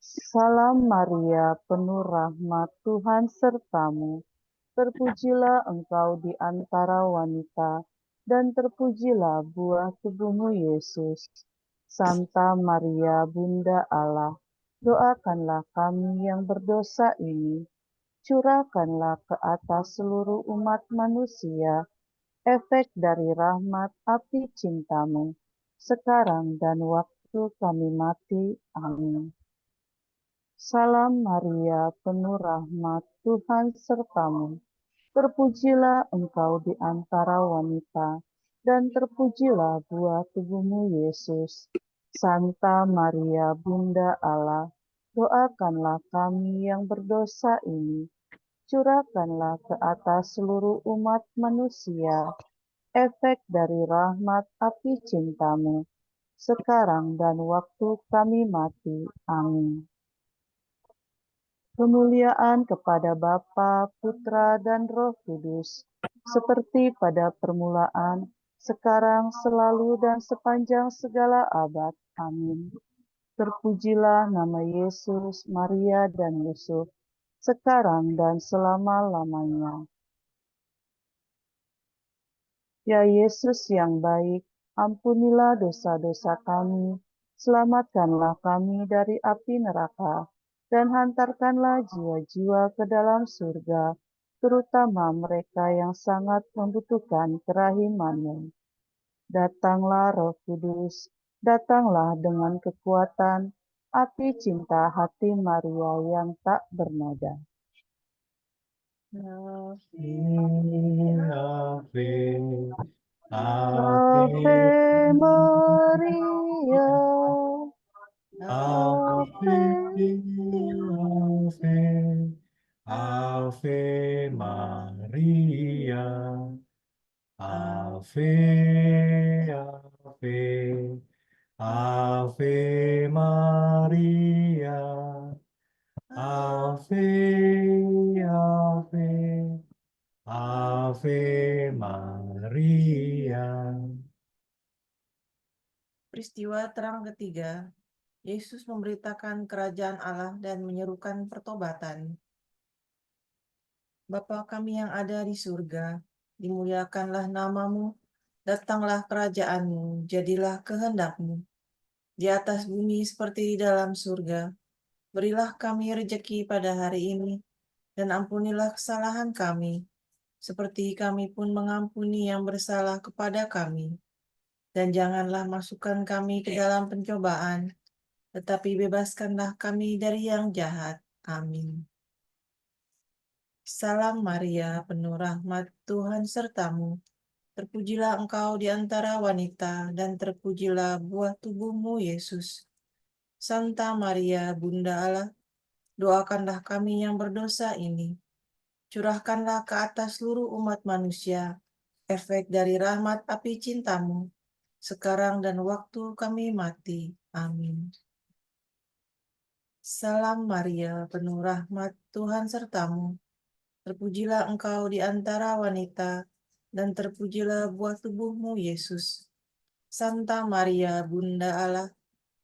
Salam Maria, penuh rahmat, Tuhan sertamu. Terpujilah engkau di antara wanita, dan terpujilah buah tubuhmu, Yesus. Santa Maria, Bunda Allah, doakanlah kami yang berdosa ini. Curahkanlah ke atas seluruh umat manusia efek dari rahmat api cintamu, sekarang dan waktu kami mati. Amin. Salam Maria, penuh rahmat, Tuhan sertamu. Terpujilah engkau di antara wanita, dan terpujilah buah tubuhmu, Yesus. Santa Maria, Bunda Allah, doakanlah kami yang berdosa ini. Curahkanlah ke atas seluruh umat manusia efek dari rahmat api cintamu, sekarang dan waktu kami mati. Amin. Kemuliaan kepada Bapa, Putra, dan Roh Kudus, seperti pada permulaan, sekarang, selalu, dan sepanjang segala abad. Amin. Terpujilah nama Yesus, Maria, dan Yusuf, sekarang dan selama-lamanya. Ya Yesus yang baik, ampunilah dosa-dosa kami, selamatkanlah kami dari api neraka, dan hantarkanlah jiwa-jiwa ke dalam surga, terutama mereka yang sangat membutuhkan kerahiman-Mu. Datanglah Roh Kudus, datanglah dengan kekuatan, api cinta hati Maria yang tak bernada. Ave Maria, Ave, Ave Maria, Ave, Ave, Ave Maria, Ave, Ave, Ave Maria. Peristiwa terang ketiga, Yesus memberitakan kerajaan Allah dan menyerukan pertobatan. Bapa kami yang ada di surga, dimuliakanlah nama-Mu, datanglah kerajaan-Mu, jadilah kehendak-Mu, di atas bumi seperti di dalam surga. Berilah kami rejeki pada hari ini, dan ampunilah kesalahan kami, seperti kami pun mengampuni yang bersalah kepada kami. Dan janganlah masukkan kami ke dalam pencobaan, tetapi bebaskanlah kami dari yang jahat. Amin. Salam Maria, penuh rahmat, Tuhan sertamu. Terpujilah engkau di antara wanita, dan terpujilah buah tubuhmu, Yesus. Santa Maria, Bunda Allah, doakanlah kami yang berdosa ini. Curahkanlah ke atas seluruh umat manusia efek dari rahmat api cintamu, sekarang dan waktu kami mati. Amin. Salam Maria, penuh rahmat, Tuhan sertamu. Terpujilah engkau di antara wanita, dan terpujilah buah tubuhmu, Yesus. Santa Maria, Bunda Allah,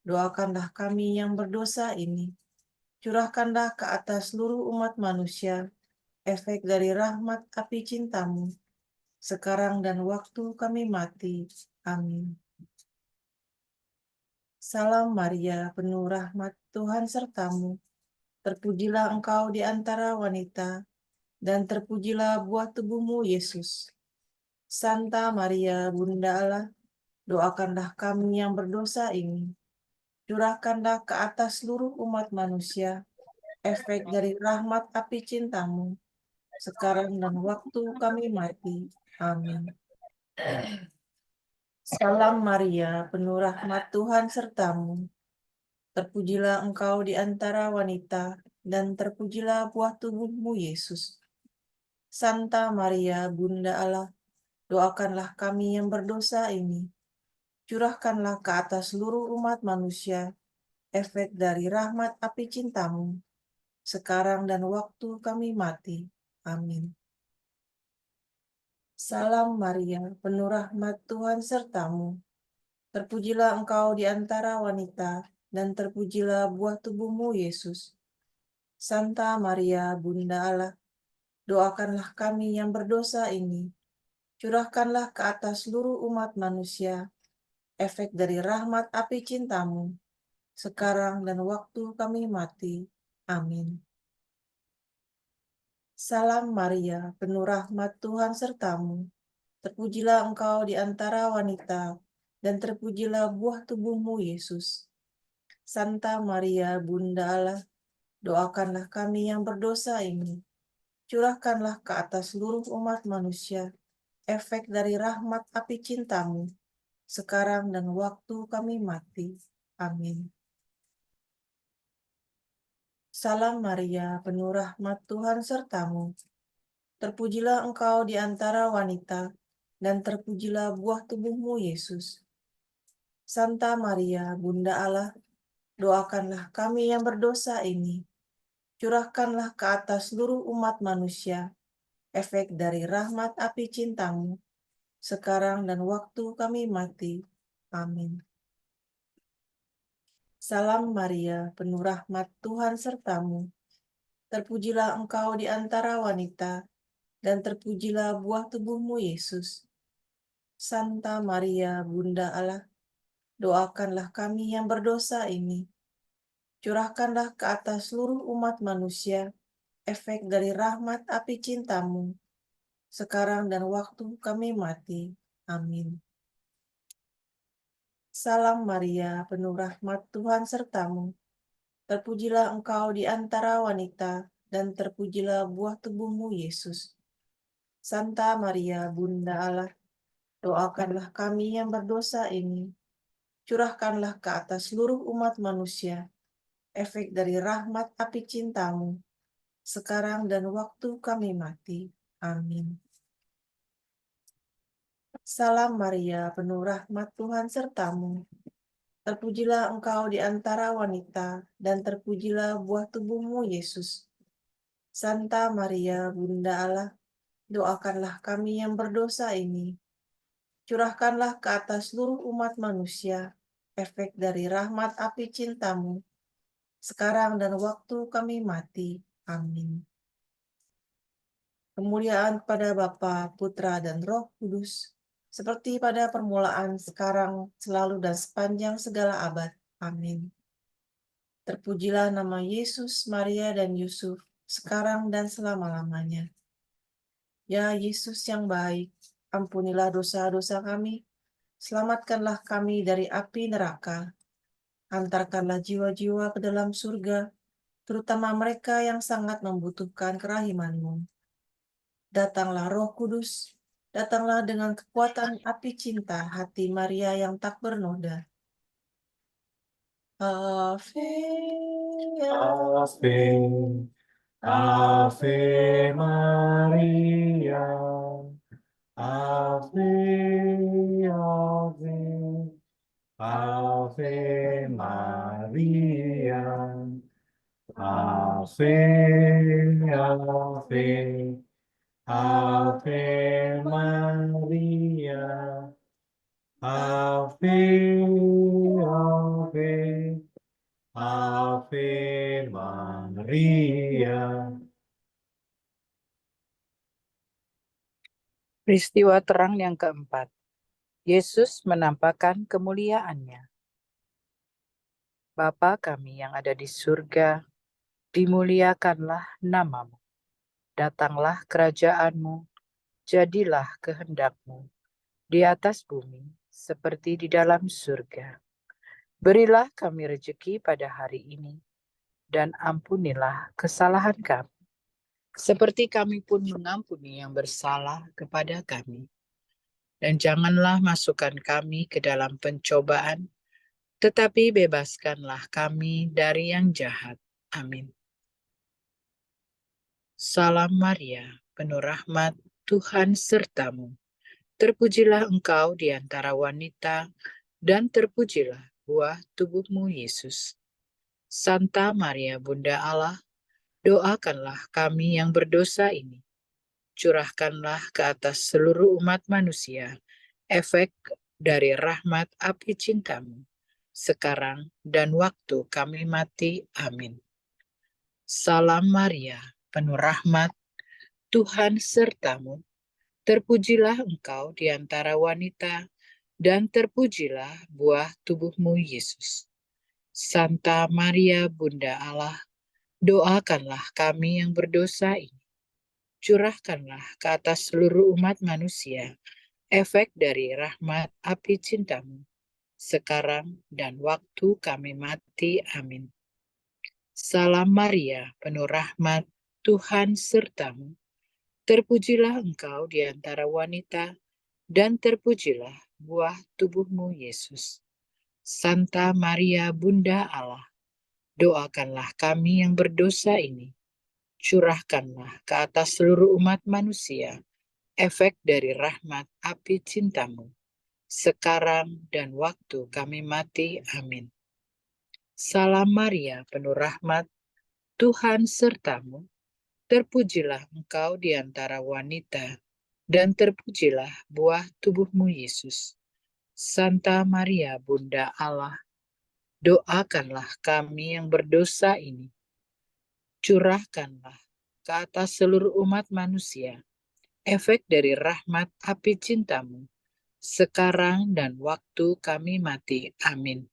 doakanlah kami yang berdosa ini. Curahkanlah ke atas seluruh umat manusia efek dari rahmat api cintamu, sekarang dan waktu kami mati. Amin. Salam Maria, penuh rahmat, Tuhan sertamu. Terpujilah engkau di antara wanita, dan terpujilah buah tubuhmu, Yesus. Santa Maria, Bunda Allah, doakanlah kami yang berdosa ini. Curahkanlah ke atas seluruh umat manusia efek dari rahmat api cintamu, sekarang dan waktu kami mati. Amin. Salam Maria, penuh rahmat, Tuhan sertamu. Terpujilah engkau di antara wanita, dan terpujilah buah tubuhmu, Yesus. Santa Maria, Bunda Allah, doakanlah kami yang berdosa ini. Curahkanlah ke atas seluruh umat manusia efek dari rahmat api cintamu, sekarang dan waktu kami mati. Amin. Salam Maria, penuh rahmat, Tuhan sertamu. Terpujilah engkau di antara wanita, dan terpujilah buah tubuhmu, Yesus. Santa Maria, Bunda Allah, doakanlah kami yang berdosa ini. Curahkanlah ke atas seluruh umat manusia efek dari rahmat api cintamu, sekarang dan waktu kami mati. Amin. Salam Maria, penuh rahmat, Tuhan sertamu. Terpujilah engkau di antara wanita, dan terpujilah buah tubuhmu, Yesus. Santa Maria, Bunda Allah, doakanlah kami yang berdosa ini. Curahkanlah ke atas seluruh umat manusia efek dari rahmat api cintamu, sekarang dan waktu kami mati. Amin. Salam Maria, penuh rahmat, Tuhan sertamu. Terpujilah engkau di antara wanita, dan terpujilah buah tubuhmu, Yesus. Santa Maria, Bunda Allah, doakanlah kami yang berdosa ini. Curahkanlah ke atas seluruh umat manusia efek dari rahmat api cintamu, sekarang dan waktu kami mati. Amin. Salam Maria, penuh rahmat, Tuhan sertamu. Terpujilah engkau di antara wanita, dan terpujilah buah tubuhmu, Yesus. Santa Maria, Bunda Allah, doakanlah kami yang berdosa ini. Curahkanlah ke atas seluruh umat manusia efek dari rahmat api cintamu, sekarang dan waktu kami mati. Amin. Salam Maria, penuh rahmat Tuhan sertamu. Terpujilah engkau di antara wanita, dan terpujilah buah tubuhmu, Yesus. Santa Maria, Bunda Allah, doakanlah kami yang berdosa ini. Curahkanlah ke atas seluruh umat manusia efek dari rahmat api cintamu, sekarang dan waktu kami mati. Amin. Salam Maria, penuh rahmat Tuhan sertamu. Terpujilah engkau di antara wanita, dan terpujilah buah tubuhmu, Yesus. Santa Maria, Bunda Allah, doakanlah kami yang berdosa ini. Curahkanlah ke atas seluruh umat manusia efek dari rahmat api cintamu, sekarang dan waktu kami mati. Amin. Kemuliaan kepada Bapa, Putra, dan Roh Kudus, seperti pada permulaan, sekarang, selalu, dan sepanjang segala abad. Amin. Terpujilah nama Yesus, Maria, dan Yusuf, sekarang dan selama-lamanya. Ya Yesus yang baik, ampunilah dosa-dosa kami, selamatkanlah kami dari api neraka, antarkanlah jiwa-jiwa ke dalam surga, terutama mereka yang sangat membutuhkan kerahiman-Mu. Datanglah Roh Kudus, datanglah dengan kekuatan api cinta hati Maria yang tak bernoda. Ave, Ave, Ave Maria, Ave, Ave, Ave Maria, Ave, Ave, Ave Maria, Ave, Ave, Ave Maria. Peristiwa terang yang keempat. Yesus menampakkan kemuliaannya. Bapa kami yang ada di surga, dimuliakanlah namamu. Datanglah kerajaanmu, jadilah kehendakmu, di atas bumi seperti di dalam surga. Berilah kami rejeki pada hari ini, dan ampunilah kesalahan kami, seperti kami pun mengampuni yang bersalah kepada kami. Dan janganlah masukkan kami ke dalam pencobaan, tetapi bebaskanlah kami dari yang jahat. Amin. Salam Maria, penuh rahmat, Tuhan sertamu. Terpujilah engkau di antara wanita, dan terpujilah buah tubuhmu, Yesus. Santa Maria, Bunda Allah, doakanlah kami yang berdosa ini. Curahkanlah ke atas seluruh umat manusia efek dari rahmat api cintamu, sekarang dan waktu kami mati. Amin. Salam Maria, penuh rahmat, Tuhan sertamu. Terpujilah engkau di antara wanita, dan terpujilah buah tubuhmu, Yesus. Santa Maria, Bunda Allah, doakanlah kami yang berdosa ini. Curahkanlah ke atas seluruh umat manusia efek dari rahmat api cintamu, sekarang dan waktu kami mati. Amin. Salam Maria, penuh rahmat, Tuhan sertamu. Terpujilah engkau di antara wanita, dan terpujilah buah tubuhmu, Yesus. Santa Maria, Bunda Allah, doakanlah kami yang berdosa ini. Curahkanlah ke atas seluruh umat manusia efek dari rahmat api cintamu, sekarang dan waktu kami mati. Amin. Salam Maria, penuh rahmat, Tuhan sertamu. Terpujilah engkau di antara wanita, dan terpujilah buah tubuhmu, Yesus. Santa Maria, Bunda Allah, doakanlah kami yang berdosa ini. Curahkanlah ke atas seluruh umat manusia efek dari rahmat api cintamu, sekarang dan waktu kami mati. Amin.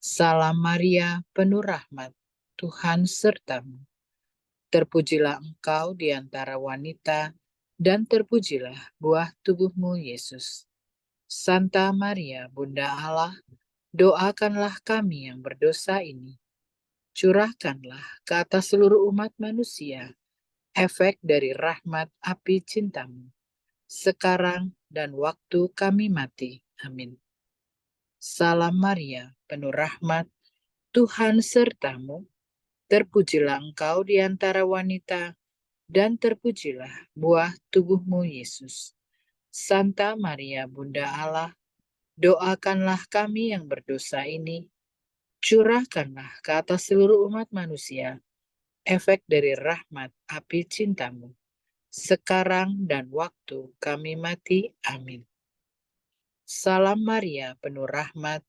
Salam Maria, penuh rahmat, Tuhan sertamu. Terpujilah engkau di antara wanita, dan terpujilah buah tubuhmu, Yesus. Santa Maria, Bunda Allah, doakanlah kami yang berdosa ini. Curahkanlah ke atas seluruh umat manusia efek dari rahmat api cintamu, sekarang dan waktu kami mati. Amin. Salam Maria, penuh rahmat, Tuhan sertamu. Terpujilah engkau di antara wanita, dan terpujilah buah tubuhmu, Yesus. Santa Maria, Bunda Allah, doakanlah kami yang berdosa ini. Curahkanlah ke atas seluruh umat manusia efek dari rahmat api cintamu, sekarang dan waktu kami mati. Amin. Salam Maria, penuh rahmat,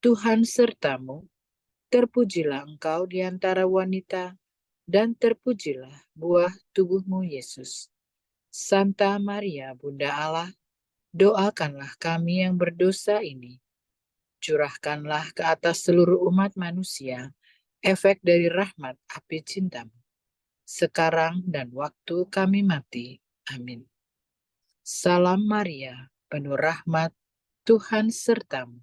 Tuhan sertamu. Terpujilah engkau di antara wanita, dan terpujilah buah tubuhmu, Yesus. Santa Maria, Bunda Allah, doakanlah kami yang berdosa ini. Curahkanlah ke atas seluruh umat manusia efek dari rahmat api cintamu, sekarang dan waktu kami mati. Amin. Salam Maria, penuh rahmat, Tuhan sertamu.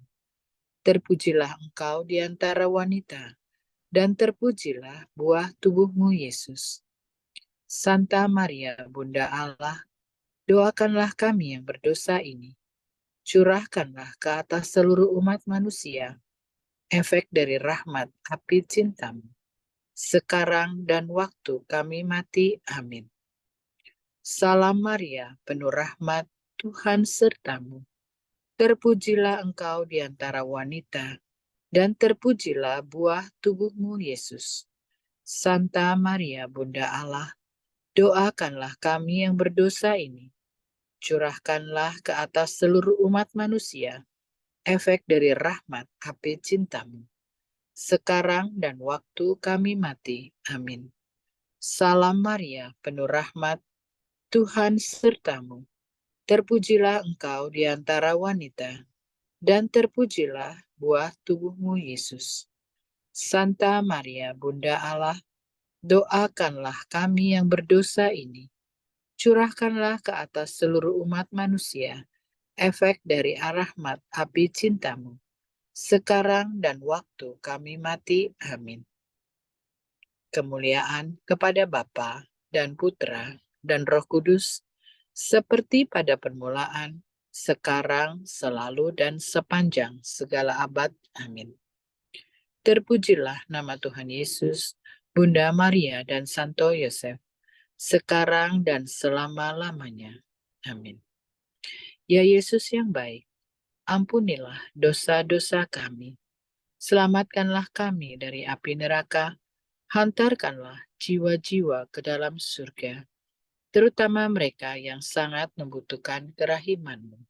Terpujilah engkau di antara wanita, dan terpujilah buah tubuhmu, Yesus. Santa Maria, Bunda Allah, doakanlah kami yang berdosa ini. Curahkanlah ke atas seluruh umat manusia efek dari rahmat api cintamu, sekarang dan waktu kami mati. Amin. Salam Maria, penuh rahmat, Tuhan sertamu. Terpujilah engkau di antara wanita, dan terpujilah buah tubuhmu, Yesus. Santa Maria, Bunda Allah, doakanlah kami yang berdosa ini. Curahkanlah ke atas seluruh umat manusia efek dari rahmat api cintamu, sekarang dan waktu kami mati. Amin. Salam Maria, penuh rahmat, Tuhan sertamu. Terpujilah engkau di antara wanita, dan terpujilah buah tubuhmu, Yesus. Santa Maria, Bunda Allah, doakanlah kami yang berdosa ini. Curahkanlah ke atas seluruh umat manusia efek dari rahmat api cintamu, sekarang dan waktu kami mati. Amin. Kemuliaan kepada Bapa dan Putra dan Roh Kudus, seperti pada permulaan, sekarang, selalu, dan sepanjang segala abad. Amin. Terpujilah nama Tuhan Yesus, Bunda Maria, dan Santo Yosef, sekarang dan selama-lamanya. Amin. Ya Yesus yang baik, ampunilah dosa-dosa kami. Selamatkanlah kami dari api neraka, hantarkanlah jiwa-jiwa ke dalam surga, terutama mereka yang sangat membutuhkan kerahiman-Mu.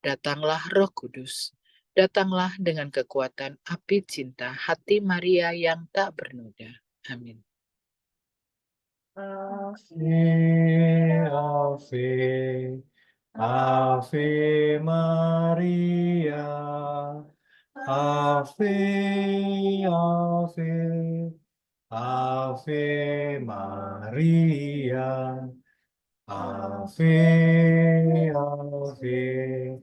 Datanglah Roh Kudus, datanglah dengan kekuatan api cinta hati Maria yang tak bernoda. Amin. Ave, Ave Maria, Ave, Ave, Ave Maria, Ave, Ave,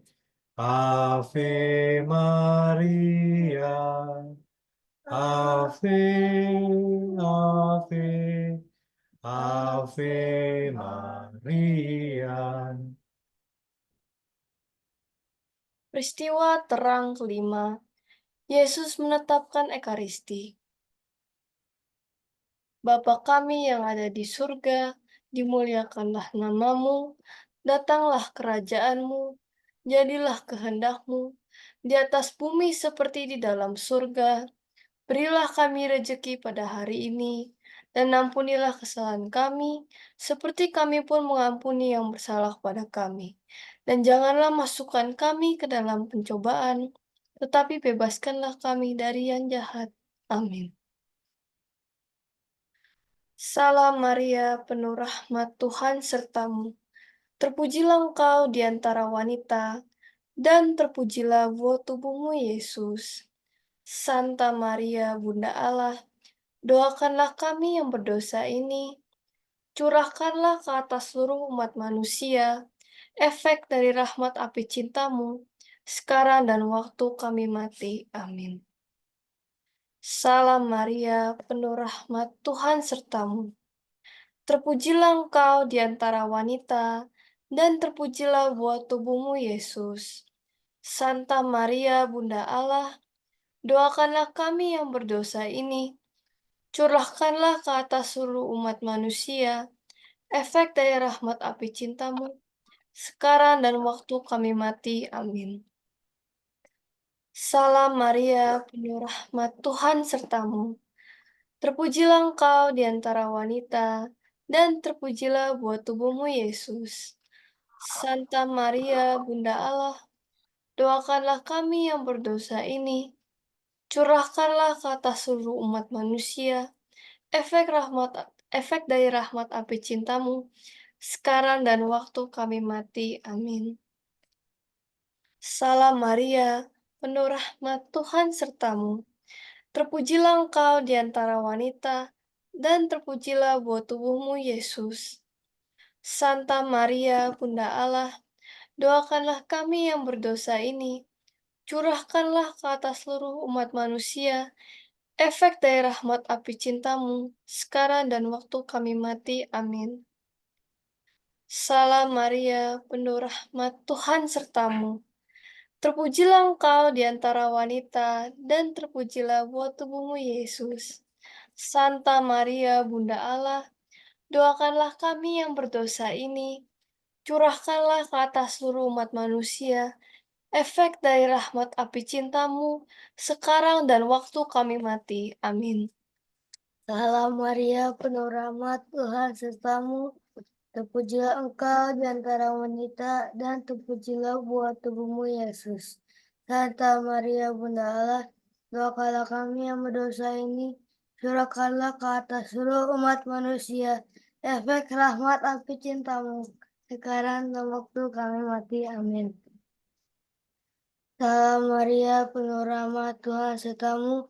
Ave Maria, Ave, Ave, Ave Maria. Peristiwa terang kelima, Yesus menetapkan Ekaristi. Bapa kami yang ada di surga, dimuliakanlah namamu, datanglah kerajaan-Mu, jadilah kehendak-Mu, di atas bumi seperti di dalam surga. Berilah kami rejeki pada hari ini, dan ampunilah kesalahan kami, seperti kami pun mengampuni yang bersalah pada kami. Dan janganlah masukkan kami ke dalam pencobaan, tetapi bebaskanlah kami dari yang jahat. Amin. Salam Maria, penuh rahmat, Tuhan sertamu. Terpujilah engkau di antara wanita, dan terpujilah buah tubuhmu, Yesus. Santa Maria, Bunda Allah, doakanlah kami yang berdosa ini, curahkanlah ke atas seluruh umat manusia, efek dari rahmat api cintamu, sekarang dan waktu kami mati. Amin. Salam Maria, penuh rahmat, Tuhan sertamu. Terpujilah engkau di antara wanita, dan terpujilah buah tubuhmu, Yesus. Santa Maria, Bunda Allah, doakanlah kami yang berdosa ini, curahkanlah ke atas seluruh umat manusia, efek dari rahmat api cintamu, sekarang dan waktu kami mati. Amin. Salam Maria, penuh rahmat, Tuhan sertamu. Terpujilah engkau di antara wanita, dan terpujilah buah tubuhmu, Yesus. Santa Maria, Bunda Allah, doakanlah kami yang berdosa ini, curahkanlah ke atas seluruh umat manusia, efek dari rahmat api cintamu, sekarang dan waktu kami mati. Amin. Salam Maria, penuh rahmat, Tuhan sertamu. Terpujilah engkau di antara wanita, dan terpujilah buah tubuhmu, Yesus. Santa Maria, Bunda Allah, doakanlah kami yang berdosa ini, curahkanlah ke atas seluruh umat manusia, efek dari rahmat api cintamu, sekarang dan waktu kami mati. Amin. Salam Maria, penuh rahmat, Tuhan sertamu. Terpujilah engkau di antara wanita, dan terpujilah buah tubuhmu, Yesus. Santa Maria, Bunda Allah, doakanlah kami yang berdosa ini, curahkanlah ke atas seluruh umat manusia, efek dari rahmat api cintamu, sekarang dan waktu kami mati. Amin. Salam Maria, penuh rahmat, Tuhan sertamu. Terpujilah engkau di antara wanita, dan terpujilah buah tubuhmu, Yesus. Santa Maria, Bunda Allah, doakanlah kami yang berdosa ini, curahkanlah ke atas seluruh umat manusia, efek rahmat api cintamu, sekarang dan waktu kami mati. Amin. Salam Maria, penuh rahmat, Tuhan sertamu.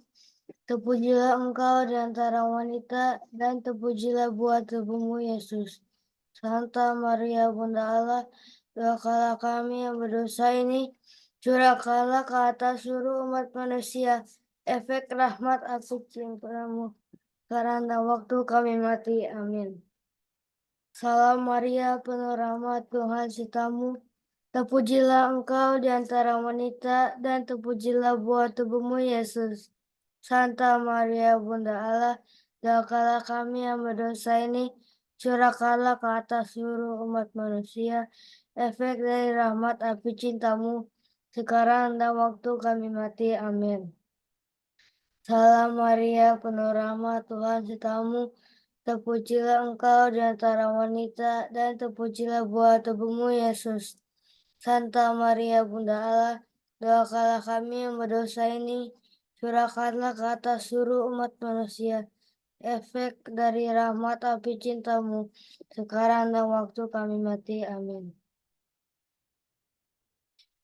Terpujilah engkau di antara wanita, dan terpujilah buah tubuhmu, Yesus. Santa Maria, Bunda Allah, doakanlah kami yang berdosa ini, curahkanlah ke atas seluruh umat manusia, efek rahmat api cintamu, sekarang dan waktu kami mati. Amin. Salam Maria, penuh rahmat, Tuhan sertamu. Terpujilah engkau di antara wanita, dan terpujilah buah tubuhmu, Yesus. Santa Maria, Bunda Allah, doakanlah kami yang berdosa ini, curahkanlah ke atas seluruh umat manusia, efek dari rahmat api cintamu, sekarang dan waktu kami mati. Amin. Salam Maria, penuh rahmat, Tuhan sertamu. Terpujilah engkau di antara wanita, dan terpujilah buah tubuhmu, Yesus. Santa Maria, Bunda Allah, doakanlah kami yang berdosa ini, curahkanlah ke atas seluruh umat manusia, efek dari rahmat api cintamu, sekarang dan waktu kami mati. Amin.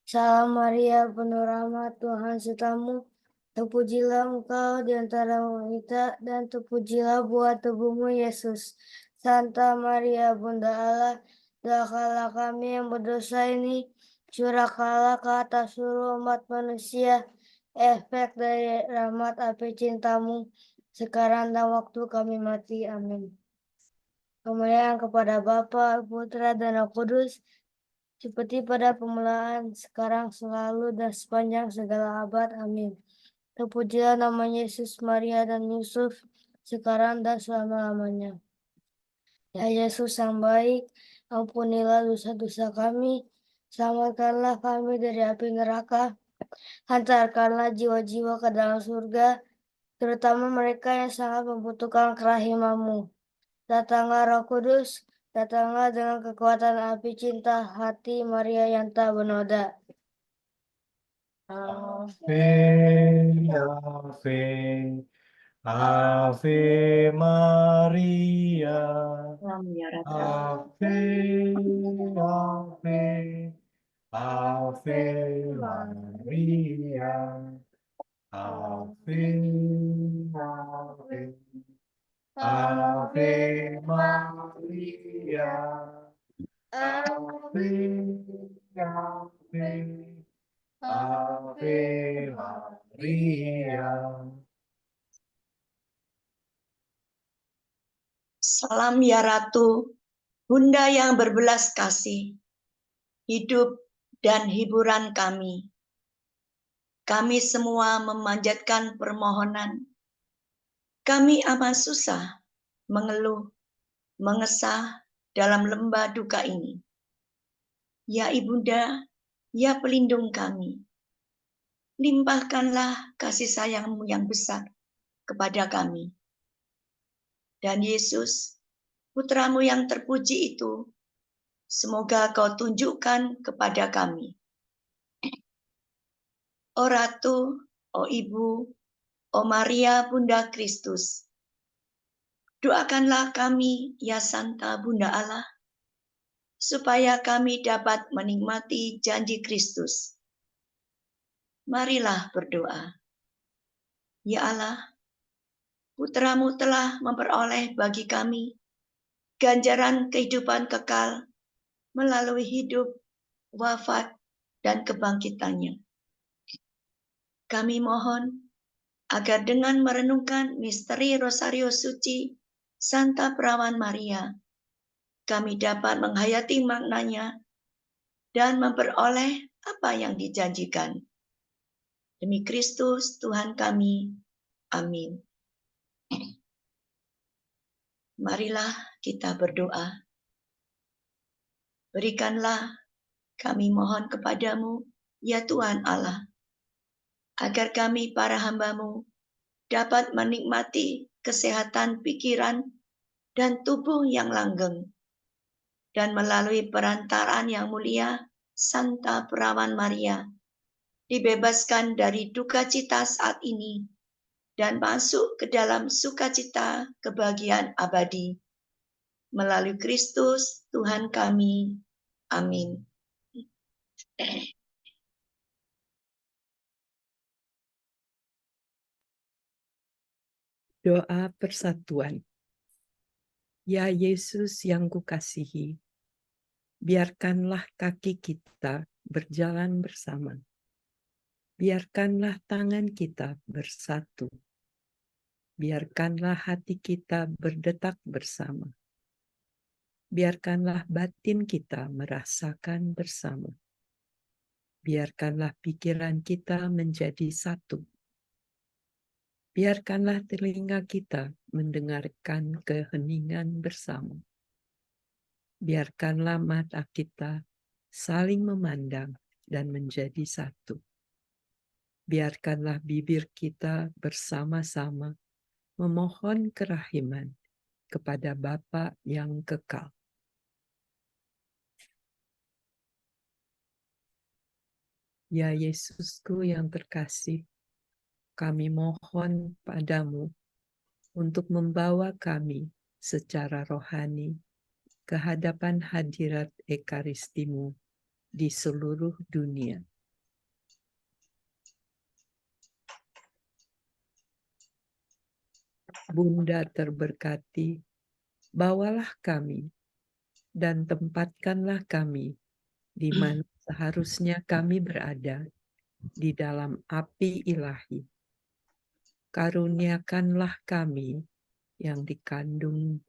Salam Maria, penuh rahmat, Tuhan sertamu. Terpujilah engkau di antara wanita, dan terpujilah buah tubuhmu, Yesus. Santa Maria, Bunda Allah, doakanlah kami yang berdosa ini, curahkanlah ke atas seluruh umat manusia, efek dari rahmat api cintamu, sekarang dan waktu kami mati. Amin. Kemuliaan kepada Bapa, Putra, dan Roh Kudus, seperti pada permulaan, sekarang, selalu, dan sepanjang segala abad. Amin. Terpujilah nama Yesus, Maria, dan Yusuf, sekarang dan selama-lamanya. Ya Yesus yang baik, ampunilah dosa-dosa kami, selamatkanlah kami dari api neraka, hantarkanlah jiwa-jiwa ke dalam surga, terutama mereka yang sangat membutuhkan kerahiman-Mu. Datanglah Roh Kudus, datanglah dengan kekuatan api cinta hati Maria yang tak bernoda. Ave, Ave, Ave Maria, Ave, Ave Maria, Ave, Ave, Ave Maria, Ave, Ave, Ave Maria. Salam ya Ratu, Bunda yang berbelas kasih, hidup dan hiburan kami. Kami semua memanjatkan permohonan. Kami amat susah, mengeluh, mengesah dalam lembah duka ini. Ya Ibunda, ya pelindung kami, limpahkanlah kasih sayang-Mu yang besar kepada kami. Dan Yesus, Putra-Mu yang terpuji itu, semoga Kau tunjukkan kepada kami. O Ratu, O Ibu, O Maria Bunda Kristus, doakanlah kami, ya Santa Bunda Allah, supaya kami dapat menikmati janji Kristus. Marilah berdoa. Ya Allah, Putra-Mu telah memperoleh bagi kami ganjaran kehidupan kekal melalui hidup, wafat, dan kebangkitannya. Kami mohon agar dengan merenungkan misteri Rosario Suci Santa Perawan Maria, kami dapat menghayati maknanya dan memperoleh apa yang dijanjikan. Demi Kristus Tuhan kami. Amin. Marilah kita berdoa. Berikanlah kami mohon kepadamu, ya Tuhan Allah, agar kami para hamba-Mu dapat menikmati kesehatan pikiran dan tubuh yang langgeng, dan melalui perantaraan yang mulia Santa Perawan Maria, dibebaskan dari duka cita saat ini, dan masuk ke dalam sukacita kebahagiaan abadi. Melalui Kristus Tuhan kami. Amin. Doa persatuan. Ya Yesus yang kukasihi, biarkanlah kaki kita berjalan bersama. Biarkanlah tangan kita bersatu. Biarkanlah hati kita berdetak bersama. Biarkanlah batin kita merasakan bersama. Biarkanlah pikiran kita menjadi satu. Biarkanlah telinga kita mendengarkan keheningan bersama. Biarkanlah mata kita saling memandang dan menjadi satu. Biarkanlah bibir kita bersama-sama memohon kerahiman kepada Bapa yang kekal. Ya Yesusku yang terkasih, kami mohon padamu untuk membawa kami secara rohani ke hadapan hadirat Ekaristimu di seluruh dunia. Bunda terberkati, bawalah kami dan tempatkanlah kami di mana seharusnya kami berada, di dalam api ilahi. Karuniakanlah kami yang dikandung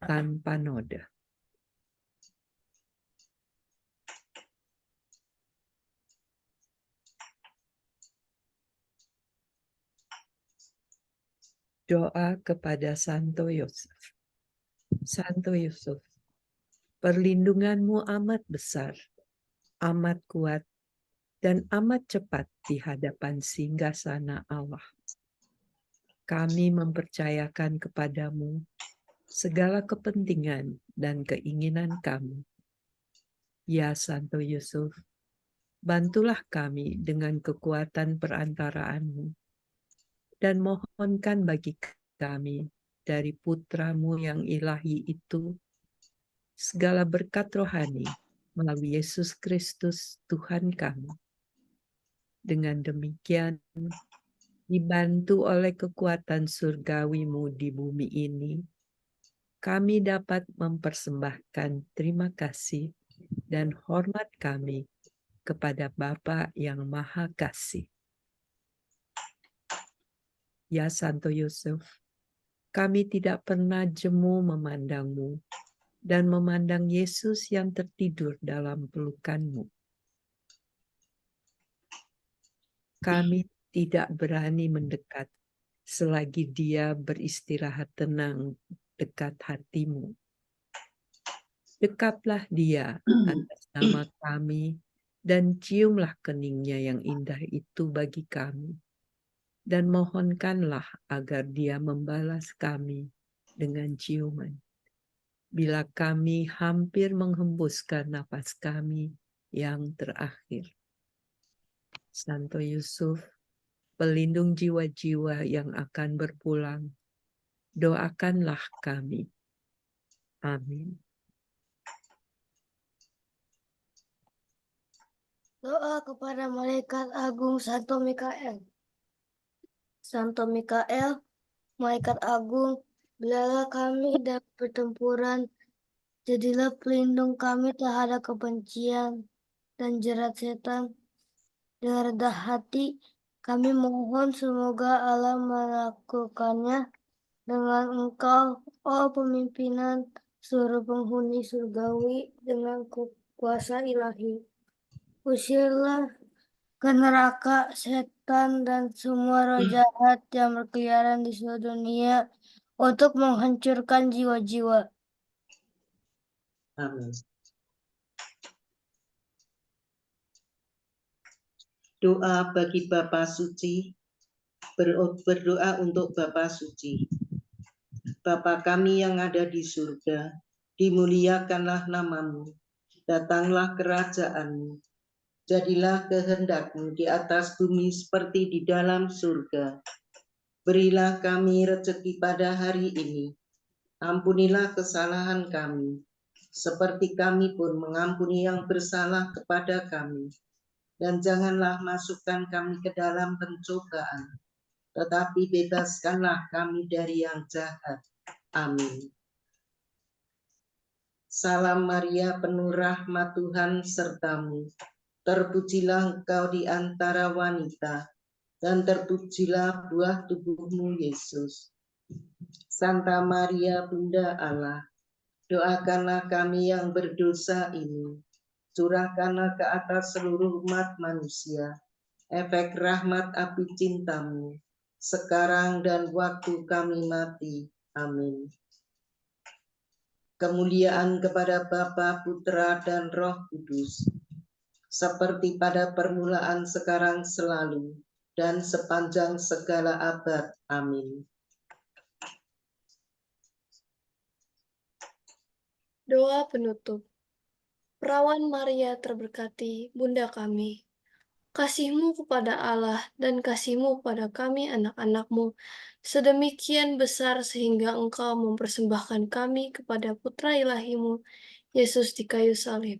tanpa noda. Doa kepada Santo Yosef. Santo Yosef, perlindunganmu amat besar, amat kuat, dan amat cepat di hadapan singgasana Allah. Kami mempercayakan kepadamu segala kepentingan dan keinginan kami. Ya Santo Yosef, bantulah kami dengan kekuatan perantaraanmu, dan mohonkan bagi kami dari Putra-Mu yang ilahi itu segala berkat rohani melalui Yesus Kristus Tuhan kami. Dengan demikian, dibantu oleh kekuatan surgawi-Mu di bumi ini, kami dapat mempersembahkan terima kasih dan hormat kami kepada Bapa yang Maha Kasih. Ya Santo Yusuf, kami tidak pernah jemu memandang-Mu dan memandang Yesus yang tertidur dalam pelukan-Mu. Kami tidak berani mendekat selagi Dia beristirahat tenang dekat hati-Mu. Dekaplah Dia atas nama kami dan ciumlah keningnya yang indah itu bagi kami. Dan mohonkanlah agar Dia membalas kami dengan ciuman. Bila kami hampir menghembuskan nafas kami yang terakhir. Santo Yusuf, pelindung jiwa-jiwa yang akan berpulang, doakanlah kami. Amin. Doa kepada malaikat agung Santo Mikael. Santo Mikael, malaikat agung, belalah kami dalam pertempuran, jadilah pelindung kami terhadap kebencian dan jerat setan. Dengan rendah hati, kami mohon semoga Allah melakukannya dengan Engkau, oh pemimpinan seluruh penghuni surgawi dengan kuasa ilahi. Usirlah ke neraka setan dan semua roh jahat yang berkeliaran di seluruh dunia untuk menghancurkan jiwa-jiwa. Amin. Doa bagi Bapa Suci. Berdoa untuk Bapa Suci. Bapa kami yang ada di surga, dimuliakanlah nama-Mu. Datanglah kerajaan-Mu. Jadilah kehendak-Mu di atas bumi seperti di dalam surga. Berilah kami rezeki pada hari ini. Ampunilah kesalahan kami, seperti kami pun mengampuni yang bersalah kepada kami. Dan janganlah masukkan kami ke dalam pencobaan, tetapi bebaskanlah kami dari yang jahat. Amin. Salam Maria, penuh rahmat Tuhan sertamu. Terpujilah engkau di antara wanita, dan terpujilah buah tubuhmu, Yesus. Santa Maria, Bunda Allah, doakanlah kami yang berdosa ini. Curahkanlah ke atas seluruh umat manusia efek rahmat api cinta-Mu, sekarang dan waktu kami mati. Amin. Kemuliaan kepada Bapa, Putra, dan Roh Kudus, seperti pada permulaan, sekarang, selalu, dan sepanjang segala abad. Amin. Doa penutup. Perawan Maria terberkati, Bunda kami. Kasih-Mu kepada Allah dan kasih-Mu kepada kami anak-anak-Mu sedemikian besar sehingga Engkau mempersembahkan kami kepada Putra Ilahi-Mu, Yesus di kayu salib,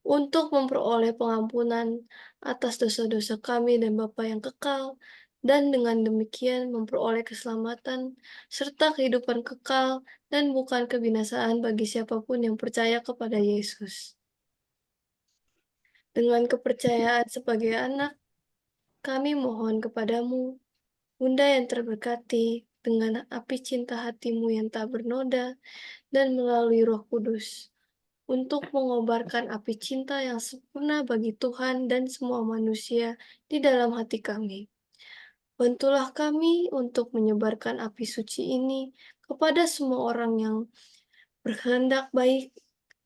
untuk memperoleh pengampunan atas dosa-dosa kami dan Bapa yang kekal, dan dengan demikian memperoleh keselamatan serta kehidupan kekal dan bukan kebinasaan bagi siapapun yang percaya kepada Yesus. Dengan kepercayaan sebagai anak, kami mohon kepadamu, Bunda yang terberkati, dengan api cinta hati-Mu yang tak bernoda, dan melalui Roh Kudus, untuk mengobarkan api cinta yang sempurna bagi Tuhan dan semua manusia di dalam hati kami. Bantulah kami untuk menyebarkan api suci ini kepada semua orang yang berkehendak baik,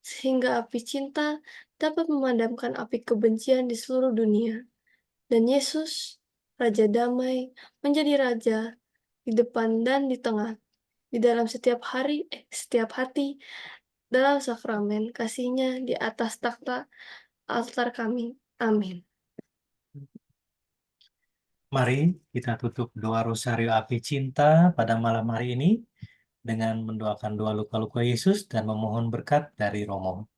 sehingga api cinta dapat memadamkan api kebencian di seluruh dunia. Dan Yesus, Raja Damai, menjadi Raja di depan dan di tengah, di dalam setiap hati, dalam sakramen kasih-Nya di atas takhta altar kami. Amin. Mari kita tutup doa Rosario Api Cinta pada malam hari ini dengan mendoakan doa luka-luka Yesus dan memohon berkat dari Romo.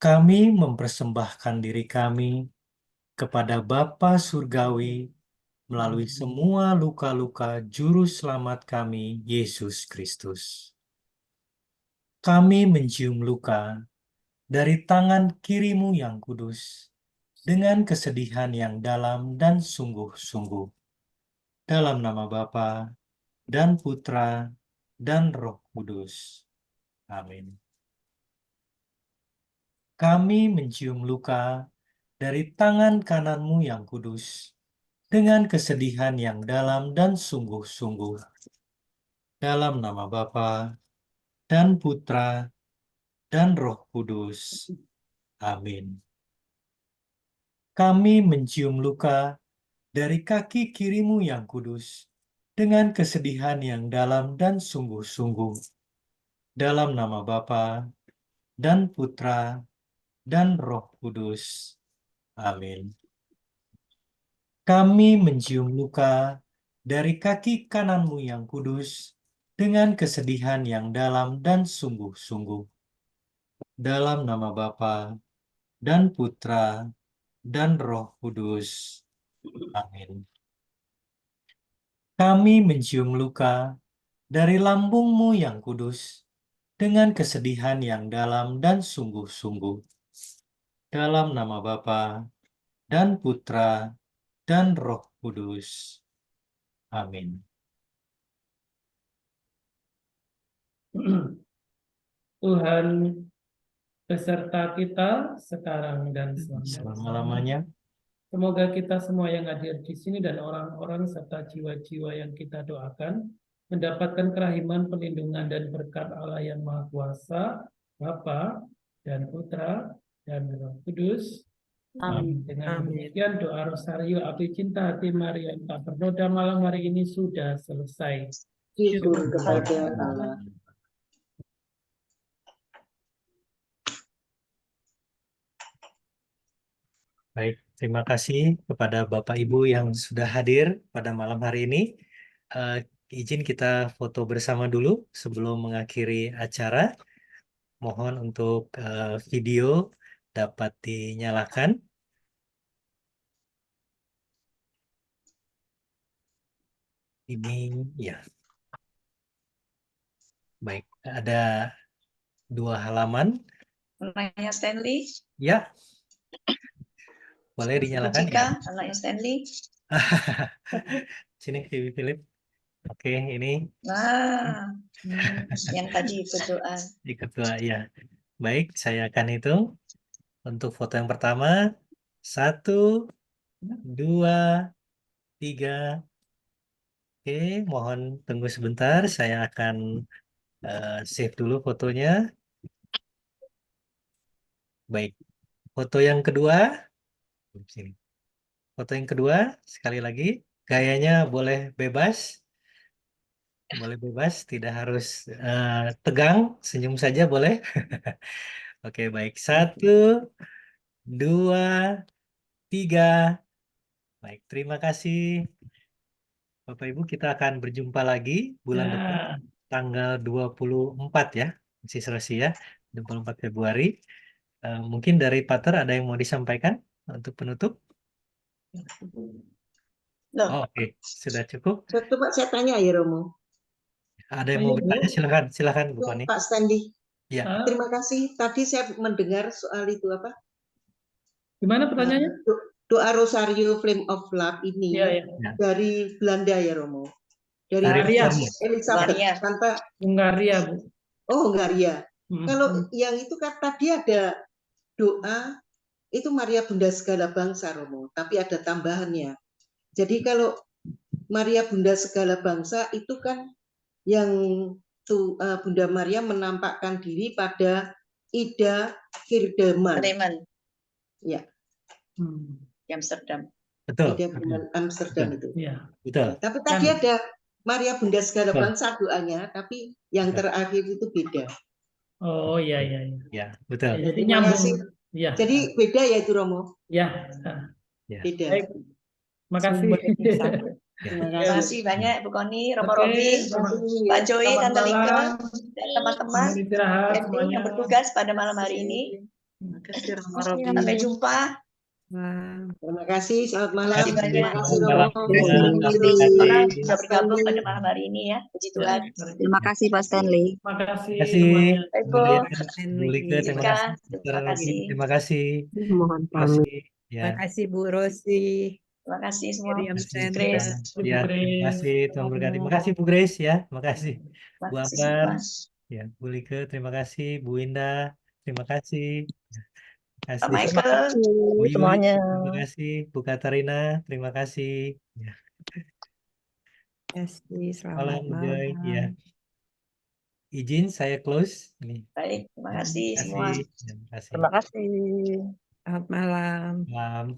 kami mempersembahkan diri kami kepada Bapa Surgawi melalui semua luka-luka Juru Selamat kami, Yesus Kristus. Kami mencium luka dari tangan kiri-Mu yang kudus dengan kesedihan yang dalam dan sungguh-sungguh. Dalam nama Bapa dan Putra dan Roh Kudus. Amin. Kami mencium luka dari tangan kanan-Mu yang kudus dengan kesedihan yang dalam dan sungguh-sungguh. Dalam nama Bapa dan Putra dan Roh Kudus. Amin. Kami mencium luka dari kaki kiri-Mu yang kudus dengan kesedihan yang dalam dan sungguh-sungguh. Dalam nama Bapa dan Putra dan Roh Kudus. Amin. Kami mencium luka dari kaki kanan-Mu yang kudus dengan kesedihan yang dalam dan sungguh-sungguh. Dalam nama Bapa dan Putra dan Roh Kudus. Amin. Kami mencium luka dari lambung-Mu yang kudus dengan kesedihan yang dalam dan sungguh-sungguh. Dalam nama Bapa dan Putra dan Roh Kudus. Amin. Tuhan beserta kita sekarang dan Selama-lamanya. Semoga kita semua yang hadir di sini dan orang-orang serta jiwa-jiwa yang kita doakan mendapatkan kerahiman, perlindungan, dan berkat Allah yang Maha Kuasa, Bapa dan Putra dan Roh Kudus. Amin. Dengan Amin. demikian doa Rosario Api Cinta Hati Maria yang tak bernoda malam hari ini sudah selesai. Syukur kepada Allah. Baik, terima kasih kepada Bapak Ibu yang sudah hadir pada malam hari ini. Izin kita foto bersama dulu sebelum mengakhiri acara. Mohon untuk video dapat dinyalakan. Ini ya. Baik, ada 2 halaman. Anaknya Stanley. Ya. Boleh dinyalakan Jika ya. anaknya Stanley. Sini Philip. Oke, ini. Nah, yang tadi berdoa. Di ketua ya. Baik, saya akan hitung. Untuk foto yang pertama, 1, 2, 3. Oke, mohon tunggu sebentar. Saya akan save dulu fotonya. Baik, foto yang kedua. Sini. Foto yang kedua, sekali lagi, gayanya boleh bebas. Boleh bebas, tidak harus tegang, senyum saja boleh. Oke, baik. 1, 2, 3. Baik, terima kasih. Bapak Ibu, kita akan berjumpa lagi bulan depan, tanggal 24 ya, Sis Rosi ya, 24 Februari. Mungkin dari Pater ada yang mau disampaikan untuk penutup? Loh. Oke, sudah cukup. Coba saya tanya ya Romo. Ada yang mau bertanya? Silakan Bu Fani. Pak Standi. Ya. Terima kasih. Tadi saya mendengar soal itu apa? Gimana pertanyaannya? Doa Rosario Flame of Love ini dari Belanda ya Romo. Dari Elizabeth tanpa Hungaria, Bu. Oh, Hungaria. Kalau yang itu kan tadi ada doa itu Maria Bunda Segala Bangsa Romo, tapi ada tambahannya. Jadi kalau Maria Bunda Segala Bangsa itu kan yang Bunda Maria menampakkan diri pada Ida Firdeman. Ya. Amsterdam. Betul. Ida Firdeman Amsterdam itu. Ya. Betul. Tapi tadi ada Maria Bunda Segala Bangsa doanya, tapi yang terakhir itu beda. Oh iya. Ya, betul. Jadi nyambung. Ya. Jadi beda ya itu Romo. Ya. Beda. Baik. Makasih. Terima kasih banyak Bu Koni, Romo Robi, Pak Joy, Tante Lika, dan teman-teman yang bertugas pada malam hari ini. Terima kasih Rama Sampai Robi. jumpa. Wah, Terima kasih, selamat malam. Terima kasih. Terima kasih Selamat Romo. malam. Terima Ya, kasih terima semua kasih. orang sudah bergabung pada malam hari ini ya. Puji Ya, Tuhan. Terima kasih Pak Stanley. terima kasih Terima kasih, semuanya. Bu Lia, Baik, Bu Stanley. Lika, terima Jessica, kasih, Dr. terima Robi, kasih. terima kasih, Mohon terima pamit. kasih, ya, Terima kasih Bu Rosi, Terima kasih semua. Miriam terima kasih, Sandra. Grace, Ibu ya, terima Grace, kasih, Tuhan berkati, terima Romo. kasih Bu Grace, ya, terima kasih, terima Bu kasih Ambar, semua. ya, Bu Lika, terima kasih, Bu Indah, terima kasih, Pak terima kasih, Terima Michael, kasih Bu Yuli, semuanya. terima kasih, Bu Katarina, terima kasih, ya, Terima kasih, malam, selamat Joy, ya, malam. izin saya close, ini, baik, terima ya, kasih terima semua. kasih, ya, terima kasih, Terima kasih. Selamat malam. malam.